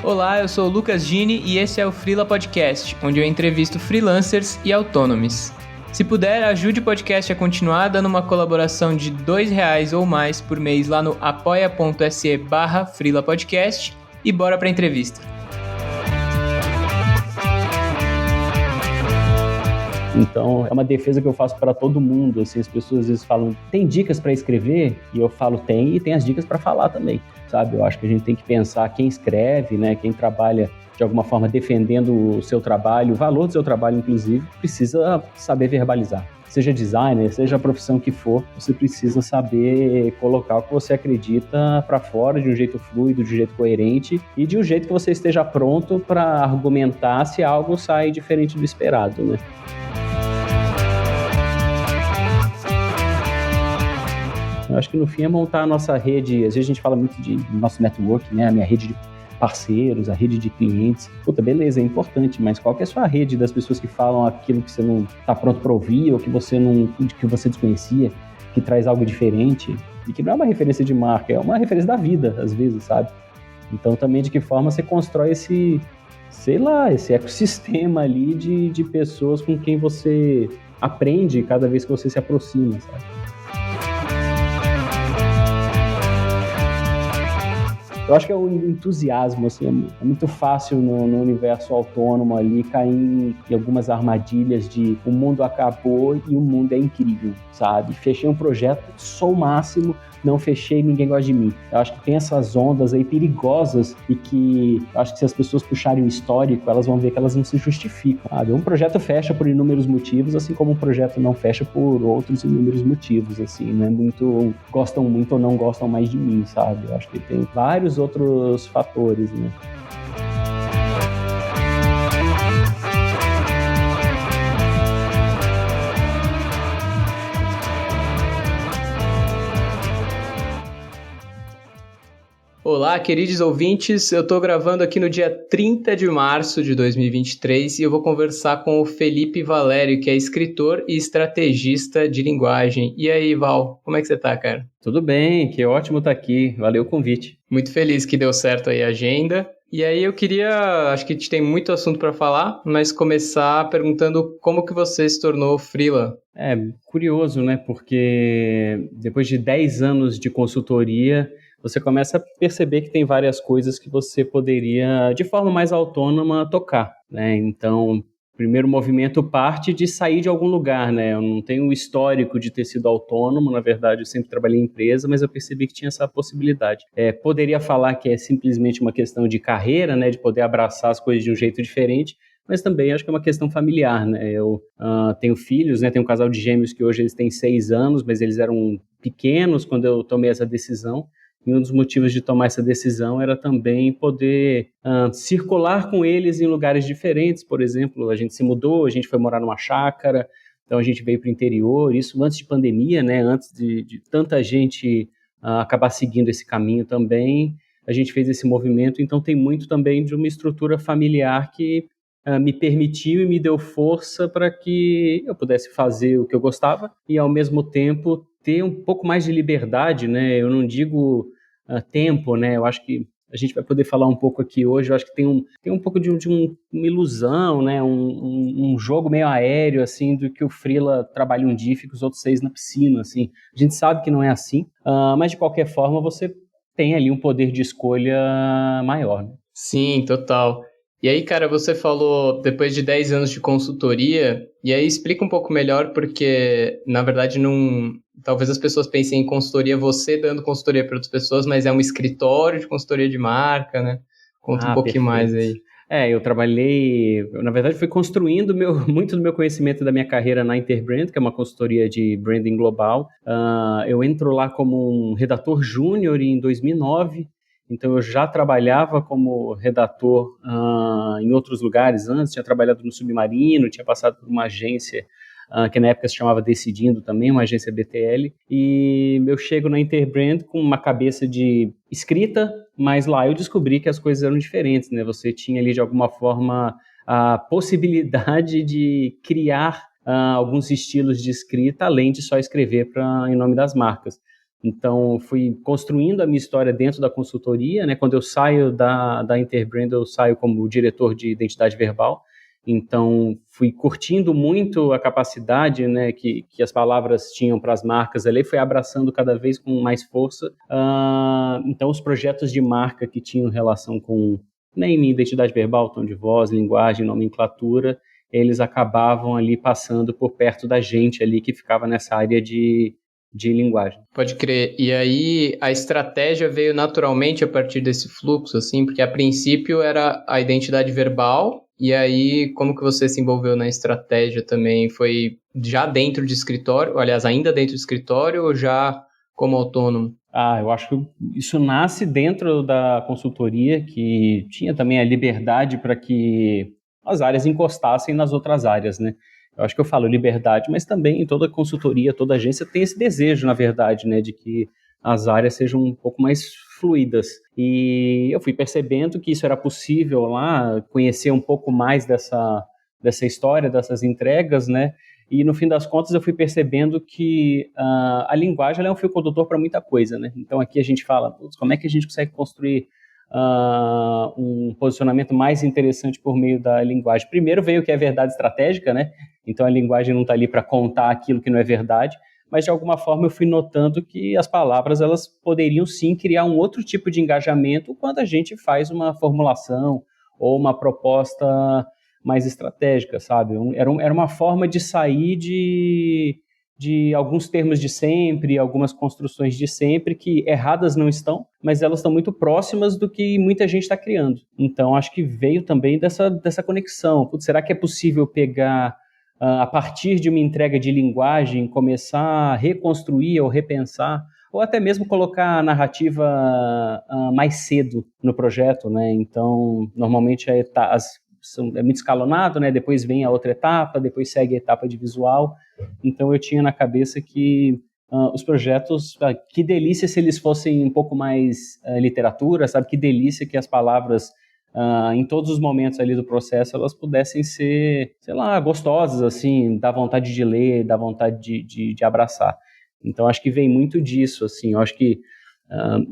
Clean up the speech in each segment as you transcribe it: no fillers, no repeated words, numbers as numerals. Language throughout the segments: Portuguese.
Olá, eu sou o Lucas Gini e esse é o Freela Podcast, onde eu entrevisto freelancers e autônomos. Se puder, ajude o podcast a continuar dando uma colaboração de R$2 ou mais por mês lá no apoia.se/freelapodcast e bora pra entrevista. Então, é uma defesa que eu faço para todo mundo, assim, as pessoas às vezes falam, tem dicas para escrever? E eu falo, tem, e tem as dicas para falar também, sabe? Eu acho que a gente tem que pensar quem escreve, né, quem trabalha de alguma forma defendendo o seu trabalho, o valor do seu trabalho, inclusive, precisa saber verbalizar. Seja designer, seja a profissão que for, você precisa saber colocar o que você acredita para fora de um jeito fluido, de um jeito coerente e de um jeito que você esteja pronto para argumentar se algo sai diferente do esperado, né? Eu acho que no fim é montar a nossa rede, às vezes a gente fala muito de nosso network, né? A minha rede de parceiros, a rede de clientes. Puta, beleza, é importante, mas qual que é a sua rede das pessoas que falam aquilo que você não está pronto para ouvir ou que você desconhecia, que traz algo diferente e que não é uma referência de marca, é uma referência da vida, às vezes, sabe? Então também de que forma você constrói esse ecossistema ali de pessoas com quem você aprende cada vez que você se aproxima, sabe? Eu acho que é o entusiasmo, assim, é muito fácil no universo autônomo ali cair em algumas armadilhas de o mundo acabou e o mundo é incrível, sabe? Fechei um projeto, sou o máximo, não fechei, ninguém gosta de mim. Eu acho que tem essas ondas aí perigosas e que eu acho que se as pessoas puxarem o histórico, elas vão ver que elas não se justificam, sabe? Um projeto fecha por inúmeros motivos, assim como um projeto não fecha por outros inúmeros motivos, assim, não é muito, gostam muito ou não gostam mais de mim, sabe? Eu acho que tem vários outros fatores, né? Olá, queridos ouvintes, eu estou gravando aqui no dia 30 de março de 2023 e eu vou conversar com o Felipe Valério, que é escritor e estrategista de linguagem. E aí, Val, como é que você tá, cara? Tudo bem, que ótimo estar aqui, valeu o convite. Muito feliz que deu certo aí a agenda. E aí eu queria, acho que a gente tem muito assunto para falar, mas começar perguntando como que você se tornou freela. É curioso, né, porque depois de 10 anos de consultoria, você começa a perceber que tem várias coisas que você poderia, de forma mais autônoma, tocar, né? Então, o primeiro movimento parte de sair de algum lugar, né? Eu não tenho o histórico de ter sido autônomo, na verdade, eu sempre trabalhei em empresa, mas eu percebi que tinha essa possibilidade. Poderia falar que é simplesmente uma questão de carreira, né? De poder abraçar as coisas de um jeito diferente, mas também acho que é uma questão familiar, né? Eu tenho filhos, né? Tenho um casal de gêmeos que hoje eles têm 6 anos, mas eles eram pequenos quando eu tomei essa decisão. E um dos motivos de tomar essa decisão era também poder circular com eles em lugares diferentes. Por exemplo, a gente se mudou, a gente foi morar numa chácara, então a gente veio para o interior, isso antes de pandemia, né? Antes de tanta gente acabar seguindo esse caminho também, a gente fez esse movimento, então tem muito também de uma estrutura familiar que me permitiu e me deu força para que eu pudesse fazer o que eu gostava e, ao mesmo tempo, ter um pouco mais de liberdade, né? Eu não digo tempo, né? Eu acho que a gente vai poder falar um pouco aqui hoje. Eu acho que tem um pouco de uma ilusão, né? Um jogo meio aéreo, assim, do que o freela trabalha um dia e fica os outros 6 na piscina, assim. A gente sabe que não é assim, mas de qualquer forma você tem ali um poder de escolha maior, né? Sim, total. E aí, cara, você falou depois de 10 anos de consultoria, e aí explica um pouco melhor, porque, na verdade, não... talvez as pessoas pensem em consultoria, você dando consultoria para outras pessoas, mas é um escritório de consultoria de marca, né? Conta um pouquinho mais aí. Eu trabalhei, na verdade, fui construindo muito do meu conhecimento da minha carreira na Interbrand, que é uma consultoria de branding global. Eu entro lá como um redator júnior em 2009, então eu já trabalhava como redator em outros lugares antes, tinha trabalhado no Submarino, tinha passado por uma agência que na época se chamava Decidindo também, uma agência BTL, e eu chego na Interbrand com uma cabeça de escrita, mas lá eu descobri que as coisas eram diferentes, né? Você tinha ali de alguma forma a possibilidade de criar alguns estilos de escrita, além de só escrever em nome das marcas. Então, fui construindo a minha história dentro da consultoria, né? Quando eu saio da Interbrand, eu saio como diretor de identidade verbal. Então, fui curtindo muito a capacidade, né, que as palavras tinham para as marcas ali, fui abraçando cada vez com mais força. Então, os projetos de marca que tinham relação com naming, identidade verbal, tom de voz, linguagem, nomenclatura, eles acabavam ali passando por perto da gente ali que ficava nessa área de linguagem. Pode crer. E aí a estratégia veio naturalmente a partir desse fluxo, assim, porque a princípio era a identidade verbal, e aí como que você se envolveu na estratégia também? Foi já dentro de escritório, aliás, ainda dentro de escritório ou já como autônomo? Eu acho que isso nasce dentro da consultoria, que tinha também a liberdade para que as áreas encostassem nas outras áreas, né? Eu acho que eu falo liberdade, mas também toda consultoria, toda agência tem esse desejo, na verdade, né, de que as áreas sejam um pouco mais fluidas. E eu fui percebendo que isso era possível lá, conhecer um pouco mais dessa história, dessas entregas, né? E no fim das contas eu fui percebendo que a linguagem é um fio condutor para muita coisa, né? Então aqui a gente fala, como é que a gente consegue construir um posicionamento mais interessante por meio da linguagem? Primeiro veio o que é verdade estratégica, né? Então a linguagem não está ali para contar aquilo que não é verdade, mas de alguma forma eu fui notando que as palavras elas poderiam sim criar um outro tipo de engajamento quando a gente faz uma formulação ou uma proposta mais estratégica, sabe? Era uma forma de sair de alguns termos de sempre, algumas construções de sempre, que erradas não estão, mas elas estão muito próximas do que muita gente está criando. Então, acho que veio também dessa conexão. Putz, será que é possível pegar, a partir de uma entrega de linguagem, começar a reconstruir ou repensar, ou até mesmo colocar a narrativa mais cedo no projeto, né? Então, normalmente é muito escalonado, né? Depois vem a outra etapa, depois segue a etapa de visual. Então eu tinha na cabeça que os projetos, que delícia se eles fossem um pouco mais literatura, sabe? Que delícia que as palavras, em todos os momentos ali do processo, elas pudessem ser, sei lá, gostosas, assim, dá vontade de ler, dá vontade de abraçar. Então acho que vem muito disso, assim, eu acho que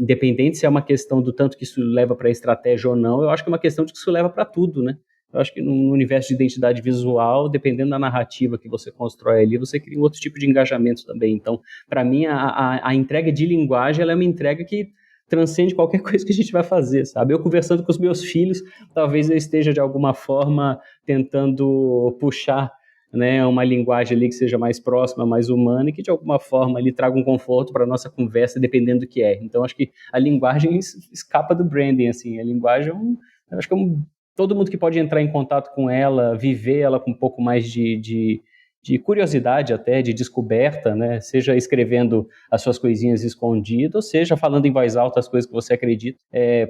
independente se é uma questão do tanto que isso leva para a estratégia ou não, eu acho que é uma questão de que isso leva para tudo, né? Eu acho que no universo de identidade visual, dependendo da narrativa que você constrói ali, você cria um outro tipo de engajamento também. Então, para mim, a entrega de linguagem ela é uma entrega que transcende qualquer coisa que a gente vai fazer, sabe? Eu conversando com os meus filhos, talvez eu esteja de alguma forma tentando puxar, né, uma linguagem ali que seja mais próxima, mais humana e que de alguma forma ali traga um conforto para a nossa conversa, dependendo do que é. Então, acho que a linguagem escapa do branding, assim. A linguagem eu acho que todo mundo que pode entrar em contato com ela, viver ela com um pouco mais de curiosidade até, de descoberta, né? Seja escrevendo as suas coisinhas escondidas, seja falando em voz alta as coisas que você acredita.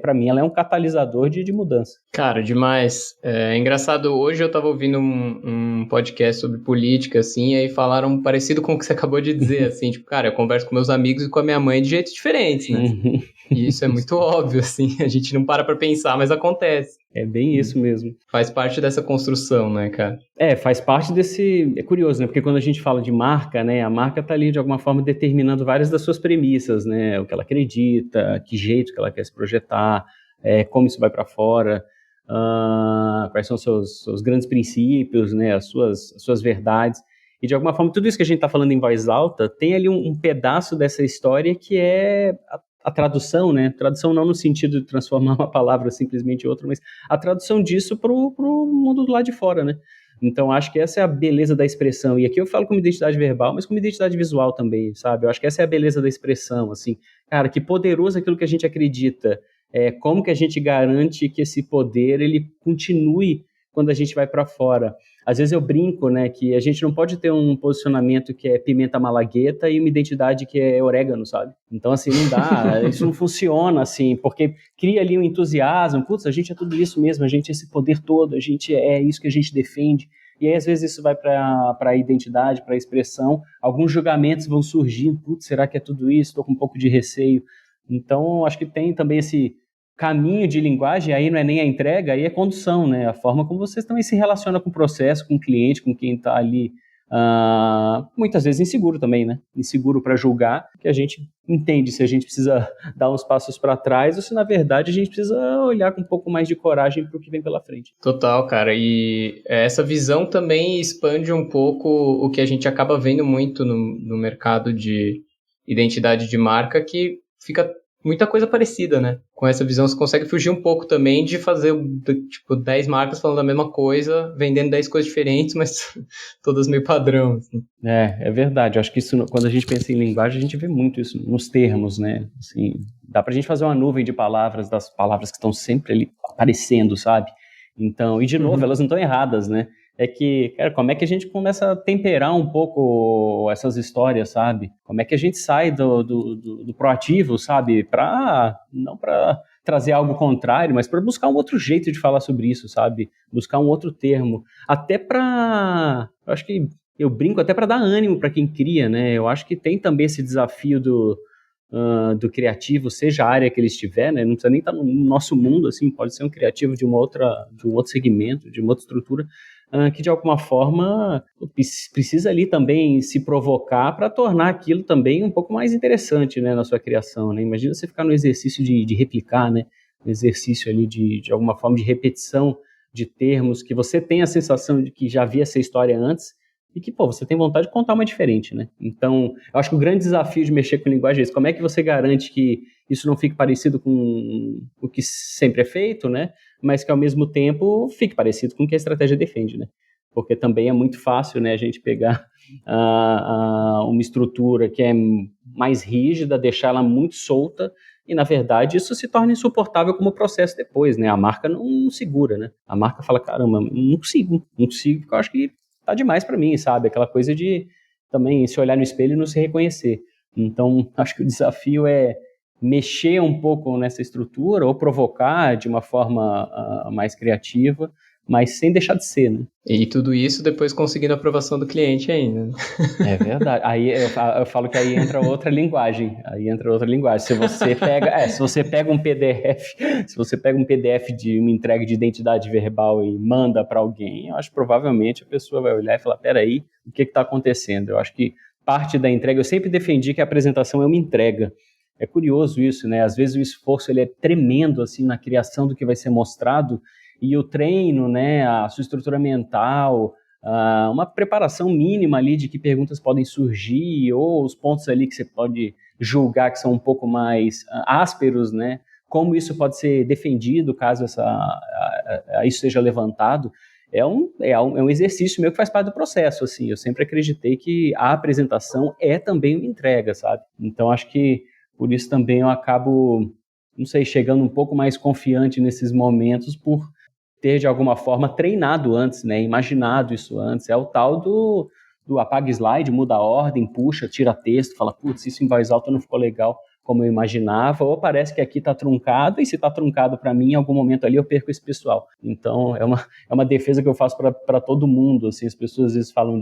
Para mim, ela é um catalisador de mudança. Cara, demais. É engraçado, hoje eu estava ouvindo um podcast sobre política, assim, e aí falaram parecido com o que você acabou de dizer, assim, tipo, cara, eu converso com meus amigos e com a minha mãe de jeitos diferentes, né? E isso é muito óbvio, assim, a gente não para pensar, mas acontece. É bem isso mesmo. Faz parte dessa construção, né, cara? Faz parte desse... É curioso, né? Porque quando a gente fala de marca, né? A marca tá ali, de alguma forma, determinando várias das suas premissas, né? O que ela acredita, que jeito que ela quer se projetar, como isso vai para fora, quais são os seus grandes princípios, né? As suas verdades. E, de alguma forma, tudo isso que a gente está falando em voz alta tem ali um pedaço dessa história que é a tradução, né? Tradução não no sentido de transformar uma palavra simplesmente em outra, mas a tradução disso para o mundo do lado de fora, né? Então, acho que essa é a beleza da expressão. E aqui eu falo como identidade verbal, mas como identidade visual também, sabe? Eu acho que essa é a beleza da expressão, assim. Cara, que poderoso aquilo que a gente acredita. Como que a gente garante que esse poder, ele continue quando a gente vai para fora? Às vezes eu brinco, né, que a gente não pode ter um posicionamento que é pimenta malagueta e uma identidade que é orégano, sabe? Então, assim, não dá, isso não funciona, assim, porque cria ali um entusiasmo, putz, a gente é tudo isso mesmo, a gente é esse poder todo, a gente é isso que a gente defende. E aí, às vezes, isso vai para a identidade, para a expressão, alguns julgamentos vão surgindo, putz, será que é tudo isso? Estou com um pouco de receio. Então, acho que tem também esse caminho de linguagem, aí não é nem a entrega, aí é condução, né? A forma como vocês também se relacionam com o processo, com o cliente, com quem está ali muitas vezes inseguro também, né? Inseguro para julgar, que a gente entende se a gente precisa dar uns passos para trás ou se, na verdade, a gente precisa olhar com um pouco mais de coragem para o que vem pela frente. Total, cara. E essa visão também expande um pouco o que a gente acaba vendo muito no mercado de identidade de marca, que fica muita coisa parecida, né? Com essa visão você consegue fugir um pouco também de fazer, tipo, 10 marcas falando a mesma coisa, vendendo 10 coisas diferentes, mas todas meio padrão, assim. É verdade. Eu acho que isso, quando a gente pensa em linguagem, a gente vê muito isso nos termos, né? Assim, dá pra gente fazer uma nuvem de palavras, das palavras que estão sempre ali aparecendo, sabe? Então, e de novo, elas não estão erradas, né? É que, cara, como é que a gente começa a temperar um pouco essas histórias, sabe? Como é que a gente sai do proativo, sabe? Não para trazer algo contrário, mas para buscar um outro jeito de falar sobre isso, sabe? Buscar um outro termo. Até para... Eu acho que eu brinco até para dar ânimo para quem cria, né? Eu acho que tem também esse desafio do criativo, seja a área que ele estiver, né? Não precisa nem estar no nosso mundo, assim, pode ser um criativo de um outro segmento, de uma outra estrutura, que de alguma forma precisa ali também se provocar para tornar aquilo também um pouco mais interessante, né, na sua criação, né? Imagina você ficar no exercício de replicar, né? No exercício ali de alguma forma de repetição de termos que você tem a sensação de que já havia essa história antes e que, você tem vontade de contar uma diferente, né? Então, eu acho que o grande desafio de mexer com linguagem é esse. Como é que você garante que isso não fique parecido com o que sempre é feito, né? Mas que, ao mesmo tempo, fique parecido com o que a estratégia defende, né? Porque também é muito fácil, né, a gente pegar uma estrutura que é mais rígida, deixar ela muito solta e, na verdade, isso se torna insuportável como processo depois, né? A marca não segura, né? A marca fala, caramba, não consigo, porque eu acho que tá demais para mim, sabe? Aquela coisa de também se olhar no espelho e não se reconhecer. Então, acho que o desafio é mexer um pouco nessa estrutura ou provocar de uma forma mais criativa, mas sem deixar de ser, né? E tudo isso depois conseguindo a aprovação do cliente ainda. É verdade. Aí eu falo que aí entra outra linguagem. Se você pega um PDF, se você pega um PDF de uma entrega de identidade verbal e manda para alguém, eu acho que provavelmente a pessoa vai olhar e falar, peraí, o que está acontecendo? Eu acho que parte da entrega, eu sempre defendi que a apresentação é uma entrega. É curioso isso, né? Às vezes o esforço ele é tremendo assim na criação do que vai ser mostrado e o treino, né, a sua estrutura mental, uma preparação mínima ali de que perguntas podem surgir ou os pontos ali que você pode julgar que são um pouco mais ásperos, né? Como isso pode ser defendido caso isso seja levantado. É um exercício meu que faz parte do processo, assim. Eu sempre acreditei que a apresentação é também uma entrega, sabe? Então, acho que por isso também eu acabo, não sei, chegando um pouco mais confiante nesses momentos por ter, de alguma forma, treinado antes, né? Imaginado isso antes. É o tal do apaga slide, muda a ordem, puxa, tira texto, fala, putz, isso em voz alta não ficou legal como eu imaginava, ou parece que aqui está truncado, e se está truncado para mim, em algum momento ali eu perco esse pessoal. Então, é uma defesa que eu faço para todo mundo, assim, as pessoas às vezes falam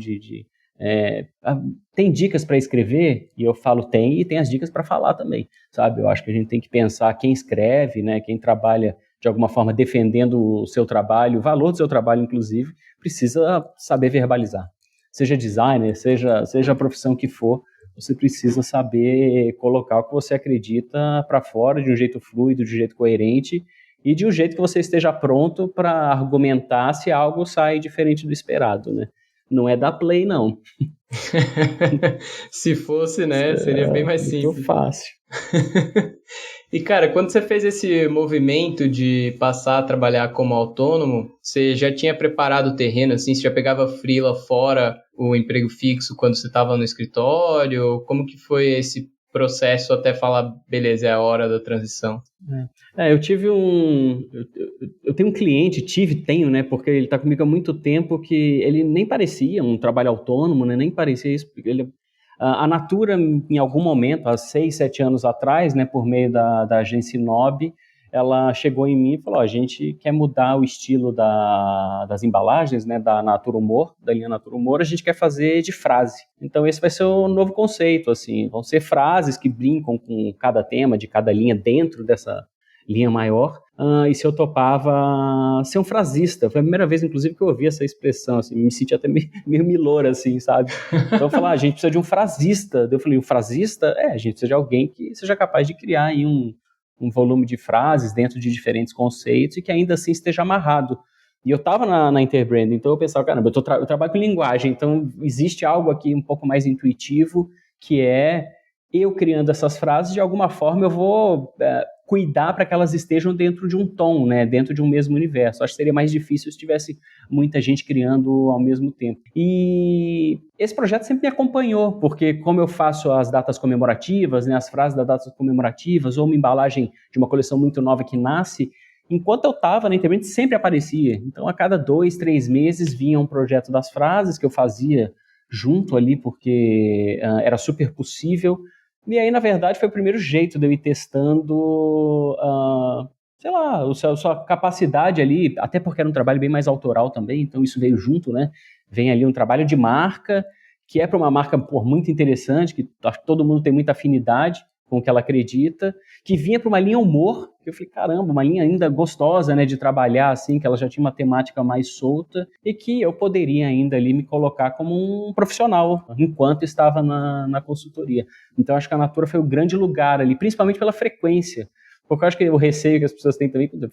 tem dicas para escrever? E eu falo, tem, e tem as dicas para falar também, sabe? Eu acho que a gente tem que pensar quem escreve, né, quem trabalha de alguma forma defendendo o seu trabalho, o valor do seu trabalho, inclusive, precisa saber verbalizar. Seja designer, seja a profissão que for, você precisa saber colocar o que você acredita para fora de um jeito fluido, de um jeito coerente e de um jeito que você esteja pronto para argumentar se algo sai diferente do esperado, né? Não é dar play, não. Se fosse, né, seria bem mais simples. Muito fácil. E, cara, quando você fez esse movimento de passar a trabalhar como autônomo, você já tinha preparado o terreno, assim? Você já pegava freela fora o emprego fixo quando você estava no escritório? Como que foi esse processo até falar, beleza, é a hora da transição? Eu tive eu tenho um cliente, tenho, né, porque ele está comigo há muito tempo, que ele nem parecia um trabalho autônomo, né, nem parecia isso. A Natura, em algum momento, há 6, 7 anos atrás, né, por meio da agência Inob, ela chegou em mim e falou, a gente quer mudar o estilo das embalagens, né, da Natura Humor, da linha Natura Humor, a gente quer fazer de frase. Então esse vai ser o novo conceito, assim, vão ser frases que brincam com cada tema de cada linha dentro dessa linha maior, e se eu topava ser um frasista. Foi a primeira vez, inclusive, que eu ouvi essa expressão, assim, me senti até meio miloura, assim, sabe? Então eu falei, a gente precisa de um frasista. Eu falei, um frasista? A gente precisa de alguém que seja capaz de criar aí um volume de frases dentro de diferentes conceitos e que ainda assim esteja amarrado. E eu estava na Interbrand, então eu pensava, caramba, eu trabalho com linguagem, então existe algo aqui um pouco mais intuitivo, que é eu criando essas frases, de alguma forma eu vou cuidar para que elas estejam dentro de um tom, né, dentro de um mesmo universo. Acho que seria mais difícil se tivesse muita gente criando ao mesmo tempo. E esse projeto sempre me acompanhou, porque como eu faço as datas comemorativas, né, as frases das datas comemorativas, ou uma embalagem de uma coleção muito nova que nasce, enquanto eu estava na internet sempre aparecia. Então, a cada 2, 3 meses vinha um projeto das frases que eu fazia junto ali, porque era super possível. E aí, na verdade, foi o primeiro jeito de eu ir testando, sei lá, a sua capacidade ali, até porque era um trabalho bem mais autoral também, então isso veio junto, né? Vem ali um trabalho de marca, que é para uma marca muito interessante, que acho que todo mundo tem muita afinidade com o que ela acredita, que vinha para uma linha humor, que eu falei, caramba, uma linha ainda gostosa, né, de trabalhar, assim, que ela já tinha uma temática mais solta, e que eu poderia ainda ali me colocar como um profissional, enquanto estava na consultoria. Então, acho que a Natura foi o grande lugar ali, principalmente pela frequência, porque eu acho que o receio que as pessoas têm também, eu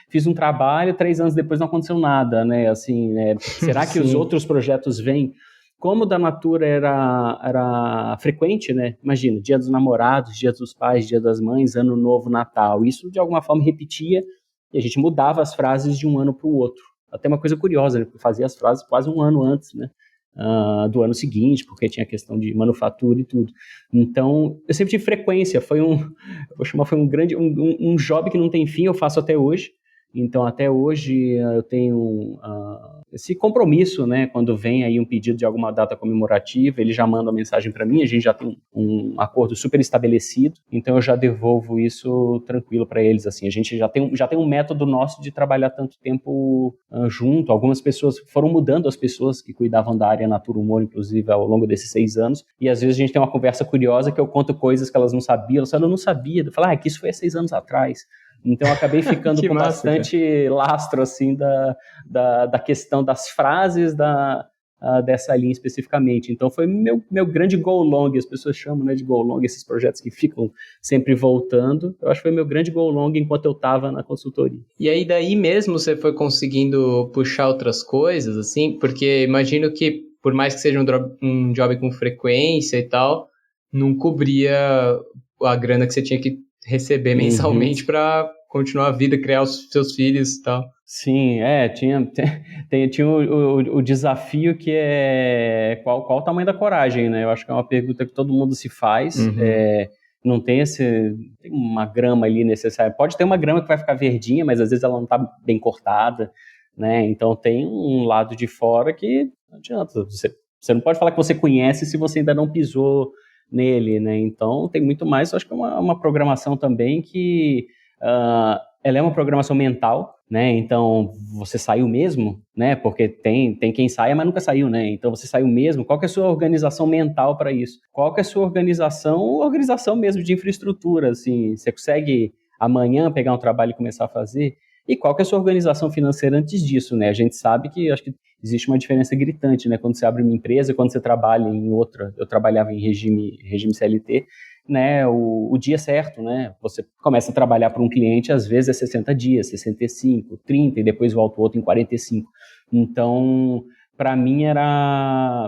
fiz um trabalho, 3 anos depois não aconteceu nada, né, assim, né, será que os outros projetos vêm? Como o da Natura era frequente, né? Imagina, Dia dos Namorados, Dia dos Pais, Dia das Mães, Ano Novo, Natal. Isso, de alguma forma, repetia e a gente mudava as frases de um ano para o outro. Até uma coisa curiosa, né? Eu fazia as frases quase um ano antes, né? Do ano seguinte, porque tinha a questão de manufatura e tudo. Então, eu sempre tive frequência. Foi um grande, um job que não tem fim, eu faço até hoje. Então, até hoje, eu tenho esse compromisso, né? Quando vem aí um pedido de alguma data comemorativa, ele já manda uma mensagem para mim, a gente já tem um acordo super estabelecido, então eu já devolvo isso tranquilo para eles, assim. A gente já tem um método nosso de trabalhar tanto tempo junto. Algumas pessoas foram mudando, as pessoas que cuidavam da área Natura Humor, inclusive, ao longo desses 6 anos, e às vezes a gente tem uma conversa curiosa que eu conto coisas que elas não sabiam, elas falam, eu não sabia, eu falo, que isso foi há 6 anos atrás. Então, eu acabei ficando com massa, bastante lastro, assim, da questão das frases dessa linha especificamente. Então, foi meu grande go long, as pessoas chamam, né, de go long, esses projetos que ficam sempre voltando. Eu acho que foi meu grande go long enquanto eu estava na consultoria. E aí, daí mesmo você foi conseguindo puxar outras coisas, assim? Porque imagino que, por mais que seja um job com frequência e tal, não cobria a grana que você tinha que receber mensalmente para continuar a vida, criar os seus filhos e tal. Sim, tinha o desafio que é qual o tamanho da coragem, né? Eu acho que é uma pergunta que todo mundo se faz. Não tem uma grama ali necessária. Pode ter uma grama que vai ficar verdinha, mas às vezes ela não está bem cortada, né? Então tem um lado de fora que não adianta. Você não pode falar que você conhece se você ainda não pisou nele, né? Então tem muito mais. Eu acho que é uma programação também que ela é uma programação mental, né? Então você saiu mesmo, né? Porque tem quem saia, mas nunca saiu, né? Então você saiu mesmo. Qual que é a sua organização mental para isso? Qual que é a sua organização mesmo de infraestrutura? Assim, você consegue amanhã pegar um trabalho e começar a fazer? E qual que é a sua organização financeira antes disso, né? A gente sabe que acho que existe uma diferença gritante, né? Quando você abre uma empresa e quando você trabalha em outra. Eu trabalhava em regime CLT, né? O dia certo, né? Você começa a trabalhar para um cliente, às vezes é 60 dias, 65, 30, e depois volta o outro em 45. Então, para mim,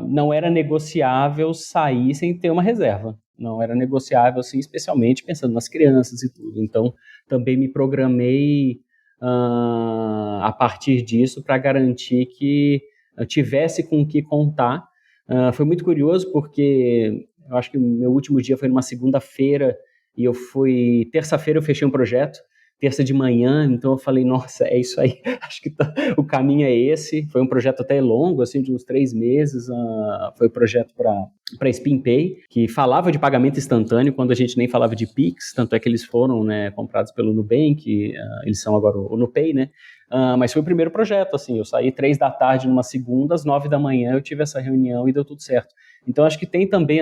não era negociável sair sem ter uma reserva. Não era negociável, assim, especialmente pensando nas crianças e tudo. Então, também me programei a partir disso para garantir que eu tivesse com o que contar. Foi muito curioso porque eu acho que o meu último dia foi numa segunda-feira e terça-feira eu fechei um projeto, terça de manhã, então eu falei, nossa, é isso aí, acho que o caminho é esse. Foi um projeto até longo, assim, de uns 3 meses, foi um projeto para SpinPay, que falava de pagamento instantâneo quando a gente nem falava de Pix, tanto é que eles foram, né, comprados pelo Nubank, eles são agora o Nupay, né? Mas foi o primeiro projeto, assim, eu saí 3 da tarde numa segunda, às 9 da manhã eu tive essa reunião e deu tudo certo. Então acho que tem também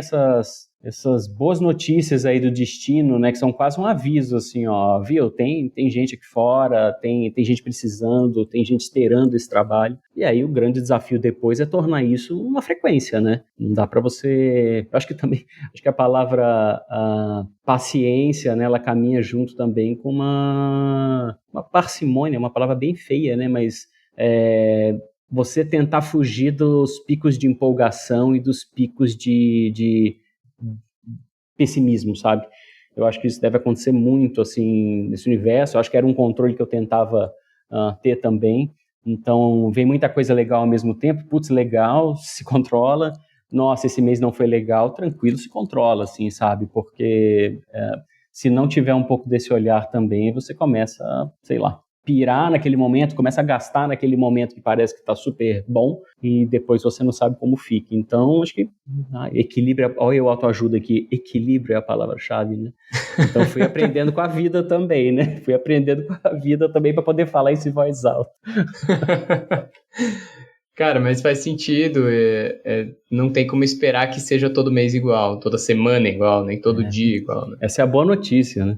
essas boas notícias aí do destino, né, que são quase um aviso, assim, ó, viu, tem gente aqui fora, tem gente precisando, tem gente esperando esse trabalho, e aí o grande desafio depois é tornar isso uma frequência, né, não dá para você, eu acho que também, acho que a palavra paciência, né, ela caminha junto também com uma parcimônia, uma palavra bem feia, né, mas você tentar fugir dos picos de empolgação e dos picos de pessimismo, sabe? Eu acho que isso deve acontecer muito, assim, nesse universo. Eu acho que era um controle que eu tentava ter também. Então, vem muita coisa legal ao mesmo tempo. Putz, legal, se controla. Nossa, esse mês não foi legal, tranquilo, se controla, assim, sabe? Porque se não tiver um pouco desse olhar também, você começa a, sei lá, pirar naquele momento, começa a gastar naquele momento que parece que está super bom e depois você não sabe como fica. Então, acho que equilíbrio, olha eu autoajuda aqui, equilíbrio é a palavra-chave, né? Então, fui aprendendo com a vida também, né? Fui aprendendo com a vida também para poder falar isso em voz alta. Cara, mas faz sentido, não tem como esperar que seja todo mês igual, toda semana igual, nem todo dia igual, né? Essa é a boa notícia, né?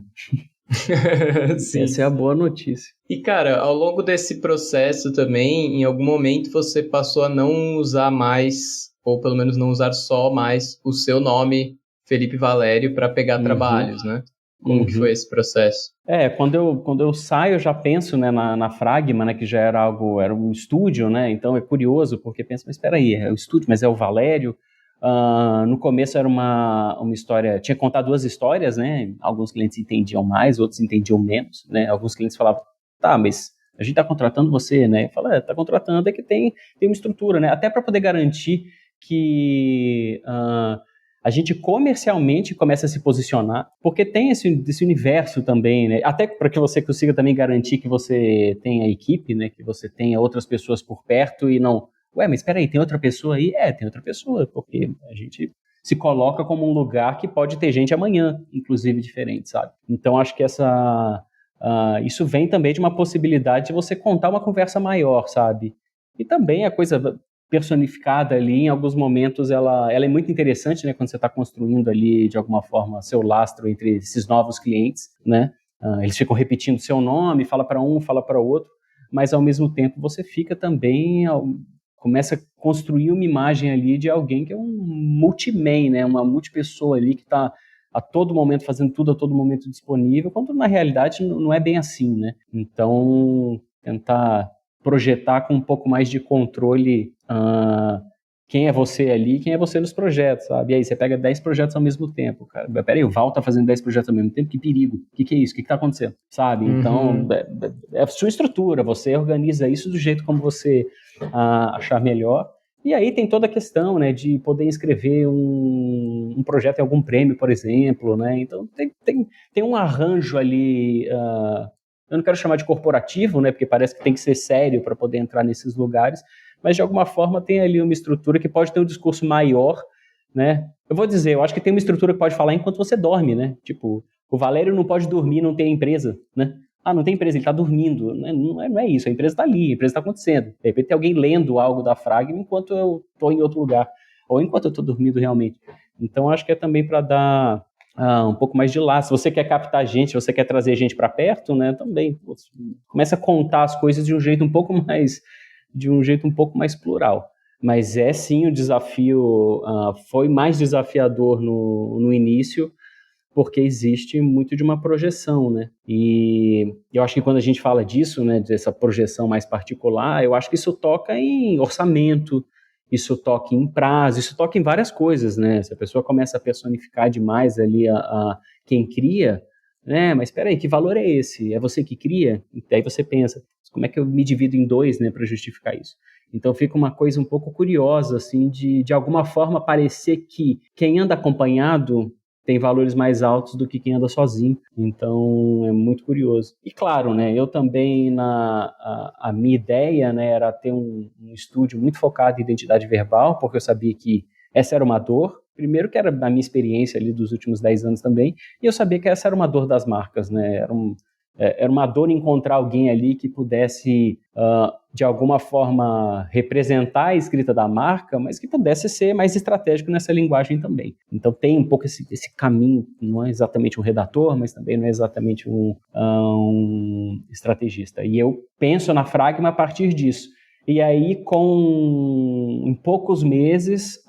Sim. Essa é a boa notícia. E, cara, ao longo desse processo também, em algum momento você passou a não usar mais, ou pelo menos não usar só mais, o seu nome, Felipe Valério, para pegar trabalhos, né? Como que foi esse processo? Quando eu saio, eu já penso, né, na Fragma, né, que já era um estúdio, né? Então é curioso, porque pensa, mas espera aí, é o estúdio, mas é o Valério. No começo era uma história, tinha que contar 2 histórias, né? Alguns clientes entendiam mais, outros entendiam menos, né? Alguns clientes falavam, tá, mas a gente está contratando você, né? Eu falo, está contratando, é que tem uma estrutura, né? Até para poder garantir que a gente comercialmente começa a se posicionar, porque tem esse universo também, né? Até para que você consiga também garantir que você tenha equipe, né? Que você tenha outras pessoas por perto e não... Ué, mas espera aí, tem outra pessoa aí? Tem outra pessoa, porque a gente se coloca como um lugar que pode ter gente amanhã, inclusive diferente, sabe? Então, acho que isso vem também de uma possibilidade de você contar uma conversa maior, sabe? E também a coisa personificada ali, em alguns momentos, ela é muito interessante, né? Quando você está construindo ali, de alguma forma, seu lastro entre esses novos clientes, né? Eles ficam repetindo seu nome, fala para um, fala para o outro, mas ao mesmo tempo você fica também... começa a construir uma imagem ali de alguém que é um multiman, né? Uma multipessoa ali que está a todo momento fazendo tudo, a todo momento disponível, quando na realidade não é bem assim, né? Então, tentar projetar com um pouco mais de controle quem é você ali, quem é você nos projetos, sabe? E aí você pega 10 projetos ao mesmo tempo, cara. Peraí, o Val tá fazendo 10 projetos ao mesmo tempo, que perigo. O que é isso? O que tá acontecendo? Sabe? Então, é a sua estrutura, você organiza isso do jeito como você achar melhor. E aí tem toda a questão, né, de poder inscrever um projeto em algum prêmio, por exemplo, né? Então, tem um arranjo ali... eu não quero chamar de corporativo, né, porque parece que tem que ser sério para poder entrar nesses lugares, mas de alguma forma tem ali uma estrutura que pode ter um discurso maior, né? Eu vou dizer, eu acho que tem uma estrutura que pode falar enquanto você dorme, né? Tipo, o Valério não pode dormir, não tem empresa, né? Não tem empresa, ele está dormindo. Não é isso, a empresa está ali, a empresa está acontecendo. De repente tem alguém lendo algo da Fragma enquanto eu estou em outro lugar, ou enquanto eu estou dormindo realmente. Então, acho que é também para dar um pouco mais de laço. Se você quer captar gente, se você quer trazer gente para perto, né? Também começa a contar as coisas de um jeito um pouco mais plural. Mas é sim o desafio, foi mais desafiador no início, porque existe muito de uma projeção, né? E eu acho que quando a gente fala disso, né, dessa projeção mais particular, eu acho que isso toca em orçamento, isso toca em prazo, isso toca em várias coisas, né? Se a pessoa começa a personificar demais ali a quem cria, né? Mas espera aí, que valor é esse? É você que cria? E daí você pensa, como é que eu me divido em 2, né, para justificar isso? Então fica uma coisa um pouco curiosa, assim, de alguma forma parecer que quem anda acompanhado tem valores mais altos do que quem anda sozinho. Então é muito curioso. E claro, né, eu também, a minha ideia, né, era ter um estúdio muito focado em identidade verbal, porque eu sabia que essa era uma dor. Primeiro que era a minha experiência ali dos últimos 10 anos também, e eu sabia que essa era uma dor das marcas, né, era uma dor encontrar alguém ali que pudesse, de alguma forma, representar a escrita da marca, mas que pudesse ser mais estratégico nessa linguagem também. Então tem um pouco esse caminho, não é exatamente um redator, mas também não é exatamente um estrategista. E eu penso na Fragma a partir disso. E aí, em poucos meses,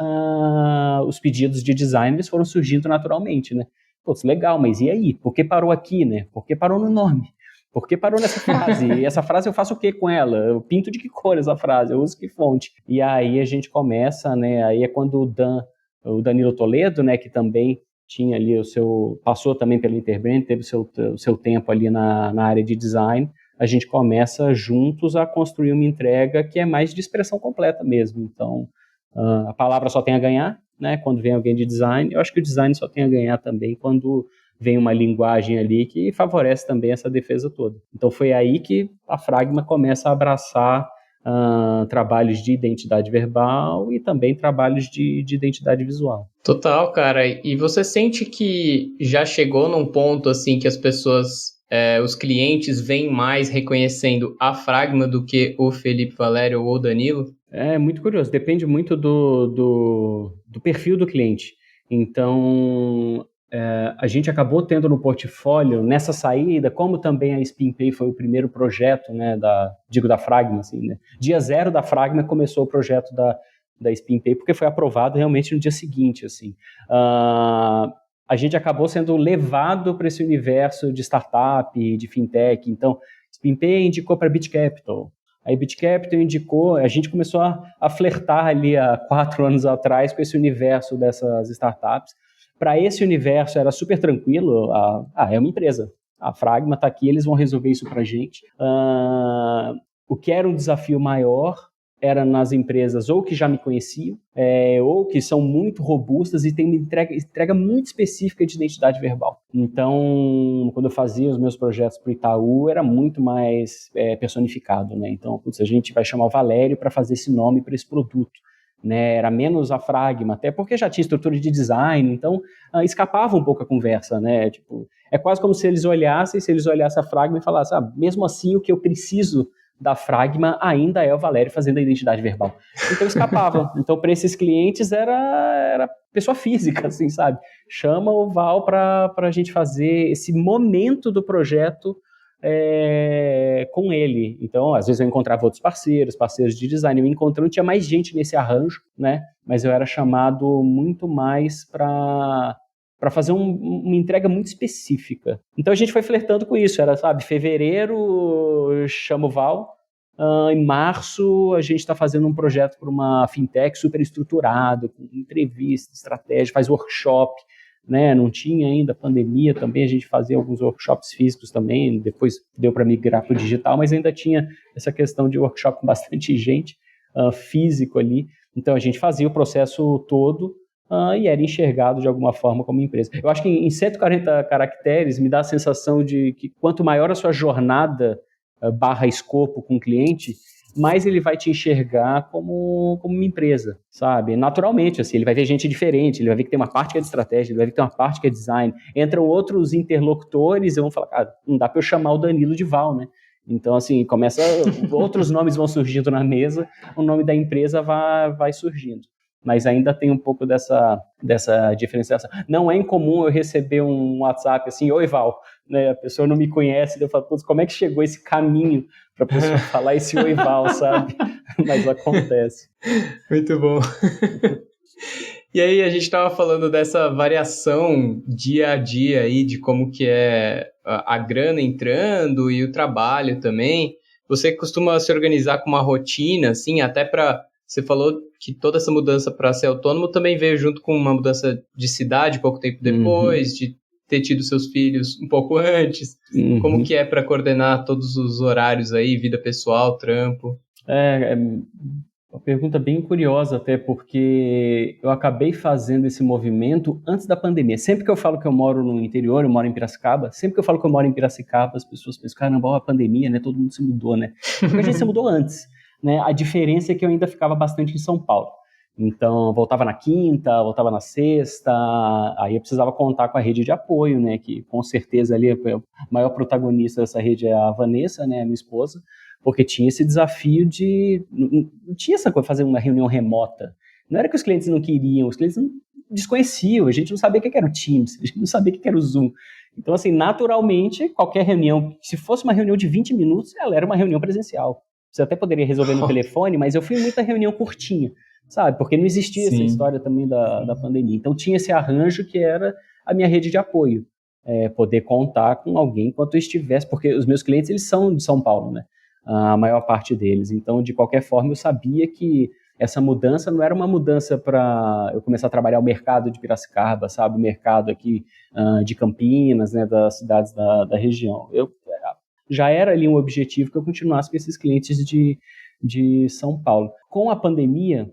os pedidos de design foram surgindo naturalmente, né? Putz, legal, mas e aí? Por que parou aqui, né? Por que parou no nome? Por que parou nessa frase? E essa frase eu faço o que com ela? Eu pinto de que cor essa frase? Eu uso que fonte? E aí a gente começa, né? Aí é quando o Danilo Toledo, né? Que também tinha ali passou também pelo Interbrand, teve o seu tempo ali na área de design. A gente começa juntos a construir uma entrega que é mais de expressão completa mesmo. Então, a palavra só tem a ganhar, né? Quando vem alguém de design. Eu acho que o design só tem a ganhar também quando vem uma linguagem ali que favorece também essa defesa toda. Então, foi aí que a Fragma começa a abraçar trabalhos de identidade verbal e também trabalhos de identidade visual. Total, cara. E você sente que já chegou num ponto assim que as pessoas... os clientes vêm mais reconhecendo a Fragma do que o Felipe Valério ou o Danilo? É muito curioso, depende muito do perfil do cliente. Então, a gente acabou tendo no portfólio, nessa saída, como também a SpinPay foi o primeiro projeto, né, da Fragma, assim, né? Dia zero da Fragma começou o projeto da SpinPay, porque foi aprovado realmente no dia seguinte, assim. A gente acabou sendo levado para esse universo de startup, de fintech. Então, SpinPay indicou para BitCapital. Aí BitCapital indicou, a gente começou a flertar ali há 4 anos atrás com esse universo dessas startups. Para esse universo era super tranquilo, é uma empresa. A Fragma está aqui, eles vão resolver isso para a gente. O que era um desafio maior era nas empresas ou que já me conheciam, ou que são muito robustas e têm uma entrega muito específica de identidade verbal. Então, quando eu fazia os meus projetos para o Itaú, era muito mais personificado, né? Então, a gente vai chamar o Valério para fazer esse nome para esse produto. Né, era menos a Fragma, até porque já tinha estrutura de design, então escapava um pouco a conversa, né? Tipo, é quase como se eles olhassem a Fragma e falassem, mesmo assim o que eu preciso da Fragma ainda é o Valério fazendo a identidade verbal. Então escapava. Então para esses clientes era pessoa física, assim, sabe? Chama o Val para a gente fazer esse momento do projeto com ele. Então, às vezes eu encontrava outros parceiros de design, eu me encontrando, tinha mais gente nesse arranjo, né? Mas eu era chamado muito mais para fazer uma entrega muito específica. Então a gente foi flertando com isso, era, sabe, fevereiro chama o Val, em março a gente está fazendo um projeto para uma fintech super estruturado, com entrevista, estratégia, faz workshop, né? Não tinha ainda pandemia também, a gente fazia alguns workshops físicos também, depois deu para migrar para o digital, mas ainda tinha essa questão de workshop com bastante gente físico ali. Então a gente fazia o processo todo e era enxergado de alguma forma como empresa. Eu acho que em 140 caracteres me dá a sensação de que quanto maior a sua jornada / escopo com o cliente, mais ele vai te enxergar como uma empresa, sabe? Naturalmente, assim, ele vai ver gente diferente, ele vai ver que tem uma parte que é de estratégia, ele vai ver que tem uma parte que é design. Entram outros interlocutores e vão falar, cara, não dá para eu chamar o Danilo de Val, né? Então, assim, outros nomes vão surgindo na mesa, o nome da empresa vai surgindo. Mas ainda tem um pouco dessa diferenciação. Não é incomum eu receber um WhatsApp assim, oi Val, né? A pessoa não me conhece, eu falo, como é que chegou esse caminho para a pessoa falar esse oi Val, sabe? Mas acontece. Muito bom. E aí a gente estava falando dessa variação dia a dia aí, de como que é a grana entrando e o trabalho também. Você costuma se organizar com uma rotina, assim, até para... Você falou que toda essa mudança para ser autônomo também veio junto com uma mudança de cidade pouco tempo depois, de ter tido seus filhos um pouco antes. Como que é para coordenar todos os horários aí, vida pessoal, trampo? É uma pergunta bem curiosa até, porque eu acabei fazendo esse movimento antes da pandemia. Sempre que eu falo que eu moro no interior, eu moro em Piracicaba, sempre que eu falo que eu moro em Piracicaba, as pessoas pensam, caramba, a pandemia, né? Todo mundo se mudou, né? Porque a gente se mudou antes. Né? A diferença é que eu ainda ficava bastante em São Paulo. Então, voltava na quinta, voltava na sexta, aí eu precisava contar com a rede de apoio, né, que com certeza ali a maior protagonista dessa rede é a Vanessa, né, minha esposa, porque tinha esse desafio de... Não tinha essa coisa de fazer uma reunião remota. Não era que os clientes não queriam, os clientes não desconheciam, a gente não sabia o que era o Teams, a gente não sabia o que era o Zoom. Então, assim, naturalmente, qualquer reunião, se fosse uma reunião de 20 minutos, ela era uma reunião presencial. Você até poderia resolver no telefone, mas eu fui muita reunião curtinha, sabe? Porque não existia essa história também da pandemia. Então, tinha esse arranjo que era a minha rede de apoio. Poder contar com alguém enquanto eu estivesse, porque os meus clientes, eles são de São Paulo, né? A maior parte deles. Então, de qualquer forma, eu sabia que essa mudança não era uma mudança para eu começar a trabalhar o mercado de Piracicaba, sabe? O mercado aqui de Campinas, né? Das cidades da região. Já era ali um objetivo que eu continuasse com esses clientes de São Paulo. Com a pandemia,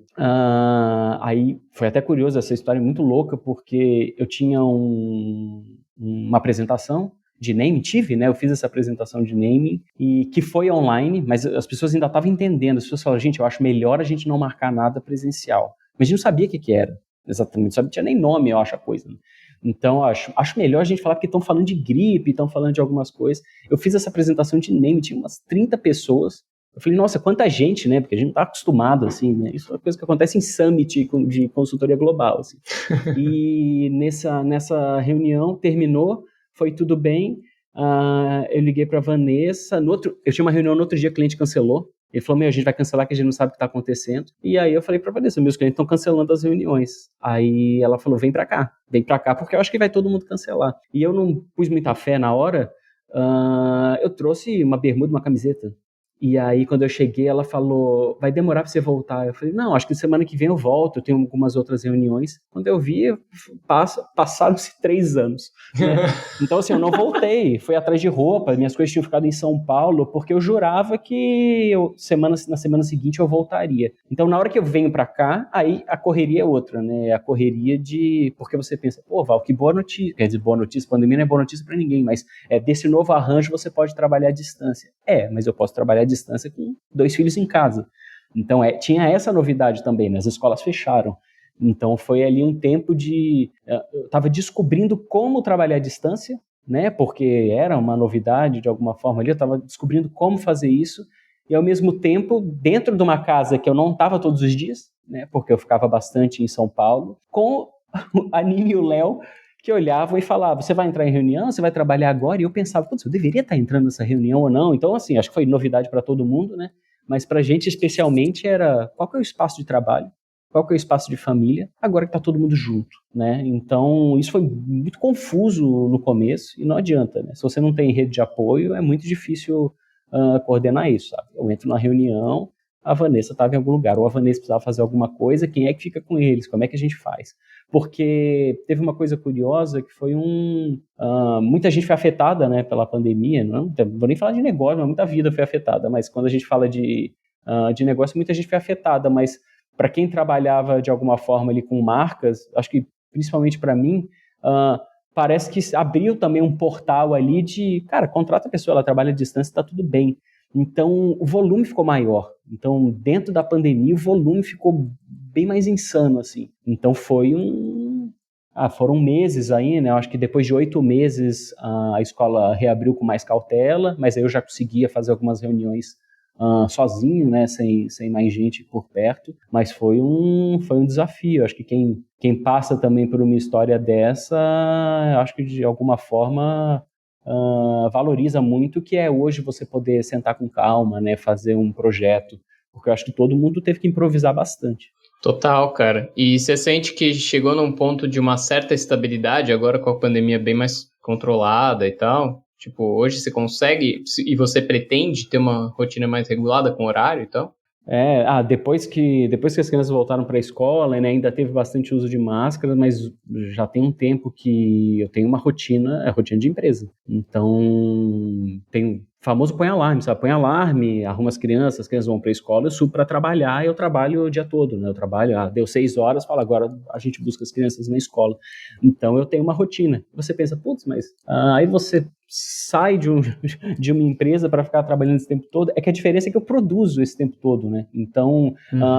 aí foi até curioso, essa história é muito louca, porque eu tinha uma apresentação de naming, né? Eu fiz essa apresentação de naming, e que foi online, mas as pessoas ainda estavam entendendo. As pessoas falaram, gente, eu acho melhor a gente não marcar nada presencial. Mas a gente não sabia o que era, exatamente, não tinha nem nome, eu acho, a coisa, né? Então, acho melhor a gente falar, porque estão falando de gripe, estão falando de algumas coisas. Eu fiz essa apresentação de naming, tinha umas 30 pessoas. Eu falei, nossa, quanta gente, né? Porque a gente não está acostumado, assim, né? Isso é uma coisa que acontece em summit de consultoria global, assim. E nessa reunião, terminou, foi tudo bem. Eu liguei para a Vanessa. Eu tinha uma reunião no outro dia, o cliente cancelou. Ele falou, a gente vai cancelar, que a gente não sabe o que está acontecendo. E aí eu falei para a Vanessa, meus clientes estão cancelando as reuniões. Aí ela falou, vem para cá, porque eu acho que vai todo mundo cancelar. E eu não pus muita fé na hora, eu trouxe uma bermuda, uma camiseta. E aí, quando eu cheguei, ela falou, vai demorar para você voltar. Eu falei, não, acho que semana que vem eu volto, eu tenho algumas outras reuniões. Quando eu vi, passaram-se 3 anos. Né? Então, assim, eu não voltei, fui atrás de roupa, minhas coisas tinham ficado em São Paulo, porque eu jurava que na semana seguinte eu voltaria. Então, na hora que eu venho para cá, aí a correria é outra, né? A correria porque você pensa, pô, Val, que boa notícia. Quer dizer, boa notícia, pandemia não é boa notícia para ninguém, mas desse novo arranjo você pode trabalhar à distância. Mas eu posso trabalhar à distância com 2 filhos em casa. Então, tinha essa novidade também, né? As escolas fecharam. Então, foi ali um tempo eu estava descobrindo como trabalhar à distância, né? Porque era uma novidade de alguma forma ali, eu estava descobrindo como fazer isso, e ao mesmo tempo, dentro de uma casa que eu não estava todos os dias, né? Porque eu ficava bastante em São Paulo, com a Nini e o Léo, que olhavam e falavam, você vai entrar em reunião, você vai trabalhar agora? E eu pensava, putz, eu deveria estar entrando nessa reunião ou não? Então, assim, acho que foi novidade para todo mundo, né? Mas para a gente, especialmente, era qual que é o espaço de trabalho, qual que é o espaço de família, agora que está todo mundo junto, né? Então, isso foi muito confuso no começo e não adianta, né? Se você não tem rede de apoio, é muito difícil coordenar isso, sabe? Eu entro na reunião, a Vanessa estava em algum lugar, ou a Vanessa precisava fazer alguma coisa, quem é que fica com eles? Como é que a gente faz? Porque teve uma coisa curiosa que foi muita gente foi afetada, né, pela pandemia, não vou nem falar de negócio, mas muita vida foi afetada, mas quando a gente fala de negócio, muita gente foi afetada, mas para quem trabalhava de alguma forma ali com marcas, acho que principalmente para mim, parece que abriu também um portal ali cara, contrata a pessoa, ela trabalha à distância, está tudo bem. Então, o volume ficou maior. Então, dentro da pandemia, o volume ficou bem mais insano, assim. Então, foram meses aí, né? Eu acho que depois de 8 meses, a escola reabriu com mais cautela, mas aí eu já conseguia fazer algumas reuniões sozinho, né? Sem mais gente por perto. Mas foi um desafio. Eu acho que quem passa também por uma história dessa, eu acho que de alguma forma valoriza muito, que é hoje você poder sentar com calma, né, fazer um projeto, porque eu acho que todo mundo teve que improvisar bastante. Total, cara. E você sente que chegou num ponto de uma certa estabilidade, agora com a pandemia bem mais controlada e tal? Tipo, hoje você consegue, e você pretende ter uma rotina mais regulada com horário e tal? Depois que as crianças voltaram para a escola, né, ainda teve bastante uso de máscara, mas já tem um tempo que eu tenho uma rotina de empresa. Então, tenho famoso põe alarme, sabe? Põe alarme, arruma as crianças vão para a escola, eu subo para trabalhar e eu trabalho o dia todo, né? Eu trabalho, deu 6 horas, fala, agora a gente busca as crianças na escola. Então eu tenho uma rotina. Você pensa, putz, mas aí você sai de uma empresa para ficar trabalhando esse tempo todo, é que a diferença é que eu produzo esse tempo todo, né? Então,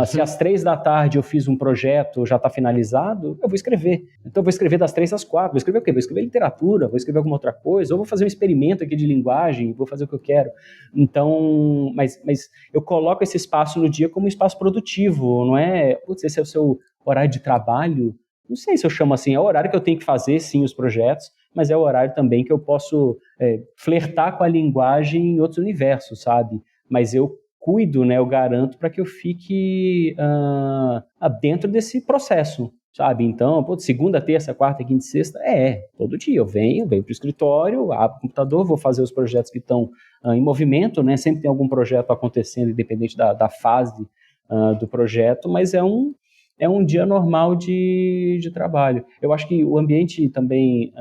se às 3 da tarde eu fiz um projeto, já está finalizado, eu vou escrever. Então eu vou escrever das 3 às 4, vou escrever o quê? Vou escrever literatura, vou escrever alguma outra coisa, ou vou fazer um experimento aqui de linguagem, vou fazer o que eu quero. Então, mas eu coloco esse espaço no dia como um espaço produtivo, não é, putz, esse é o seu horário de trabalho, não sei se eu chamo assim, é o horário que eu tenho que fazer, sim, os projetos, mas é o horário também que eu posso flertar com a linguagem em outros universos, sabe? Mas eu cuido, né, eu garanto para que eu fique dentro desse processo, sabe? Então, segunda, terça, quarta, quinta e sexta, todo dia eu venho para o escritório, abro o computador, vou fazer os projetos que estão em movimento, né? Sempre tem algum projeto acontecendo, independente da fase do projeto, mas é um dia normal de trabalho. Eu acho que o ambiente também,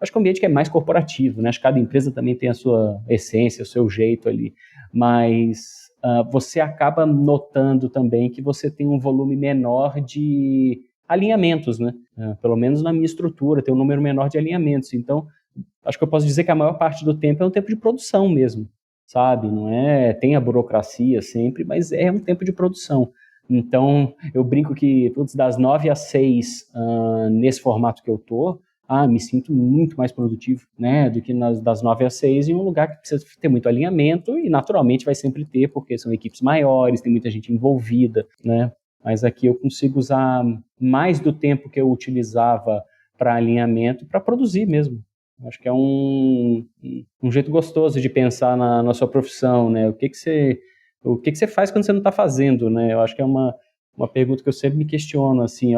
acho que o ambiente que é mais corporativo, né? Acho que cada empresa também tem a sua essência, o seu jeito ali, mas você acaba notando também que você tem um volume menor de alinhamentos, né? Pelo menos na minha estrutura, tem um número menor de alinhamentos. Então, acho que eu posso dizer que a maior parte do tempo é um tempo de produção mesmo, sabe? Não tem a burocracia sempre, mas é um tempo de produção. Então, eu brinco que das 9 às 6, nesse formato que eu tô, me sinto muito mais produtivo, né, do que das 9 às 6 em um lugar que precisa ter muito alinhamento e naturalmente vai sempre ter, porque são equipes maiores, tem muita gente envolvida, né, mas aqui eu consigo usar mais do tempo que eu utilizava para alinhamento para produzir mesmo. Acho que é um jeito gostoso de pensar na sua profissão, né, o que você faz quando você não está fazendo, né? Eu acho que é uma pergunta que eu sempre me questiono, assim.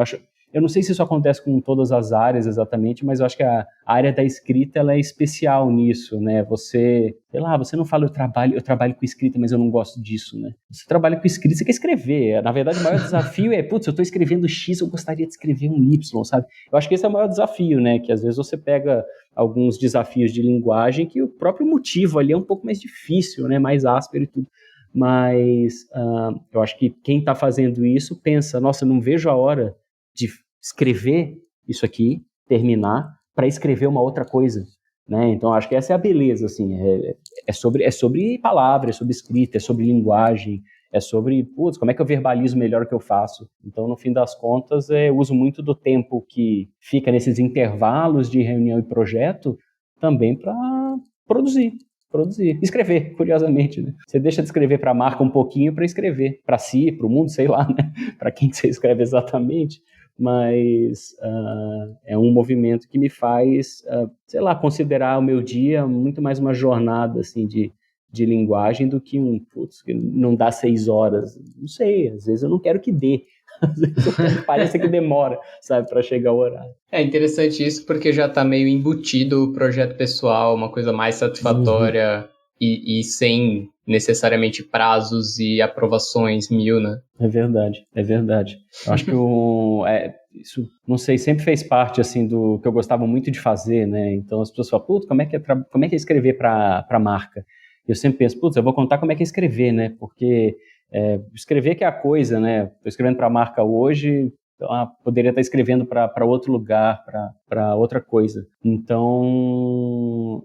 Eu não sei se isso acontece com todas as áreas exatamente, mas eu acho que a área da escrita ela é especial nisso, né? Você não fala eu trabalho com escrita, mas eu não gosto disso, né? Você trabalha com escrita, você quer escrever. Na verdade, o maior desafio é, eu estou escrevendo X, eu gostaria de escrever um Y, sabe? Eu acho que esse é o maior desafio, né? Que às vezes você pega alguns desafios de linguagem que o próprio motivo ali é um pouco mais difícil, né? Mais áspero e tudo. Mas eu acho que quem está fazendo isso pensa, nossa, eu não vejo a hora de escrever isso aqui, terminar, para escrever uma outra coisa, né? Então, acho que essa é a beleza, assim, é sobre palavra, é sobre escrita, é sobre linguagem, é sobre, como é que eu verbalizo melhor o que eu faço. Então, no fim das contas, eu uso muito do tempo que fica nesses intervalos de reunião e projeto também para produzir. Escrever, curiosamente, né? Você deixa de escrever para a marca um pouquinho para escrever para si, para o mundo, sei lá, né? Para quem que você escreve exatamente, mas é um movimento que me faz, considerar o meu dia muito mais uma jornada, assim, de linguagem do que que não dá 6 horas. Não sei, às vezes eu não quero que dê. Às vezes eu quero que pareça que demora, sabe, para chegar o horário. É interessante isso porque já está meio embutido o projeto pessoal, uma coisa mais satisfatória e sem necessariamente prazos e aprovações mil, né? É verdade. Eu acho que isso, não sei, sempre fez parte, assim, do que eu gostava muito de fazer, né? Então as pessoas falam, como é que é escrever para marca? Eu sempre penso, eu vou contar como é que é escrever, né? Porque escrever que é a coisa, né? Estou escrevendo para a marca hoje, poderia estar escrevendo para outro lugar, para outra coisa. Então,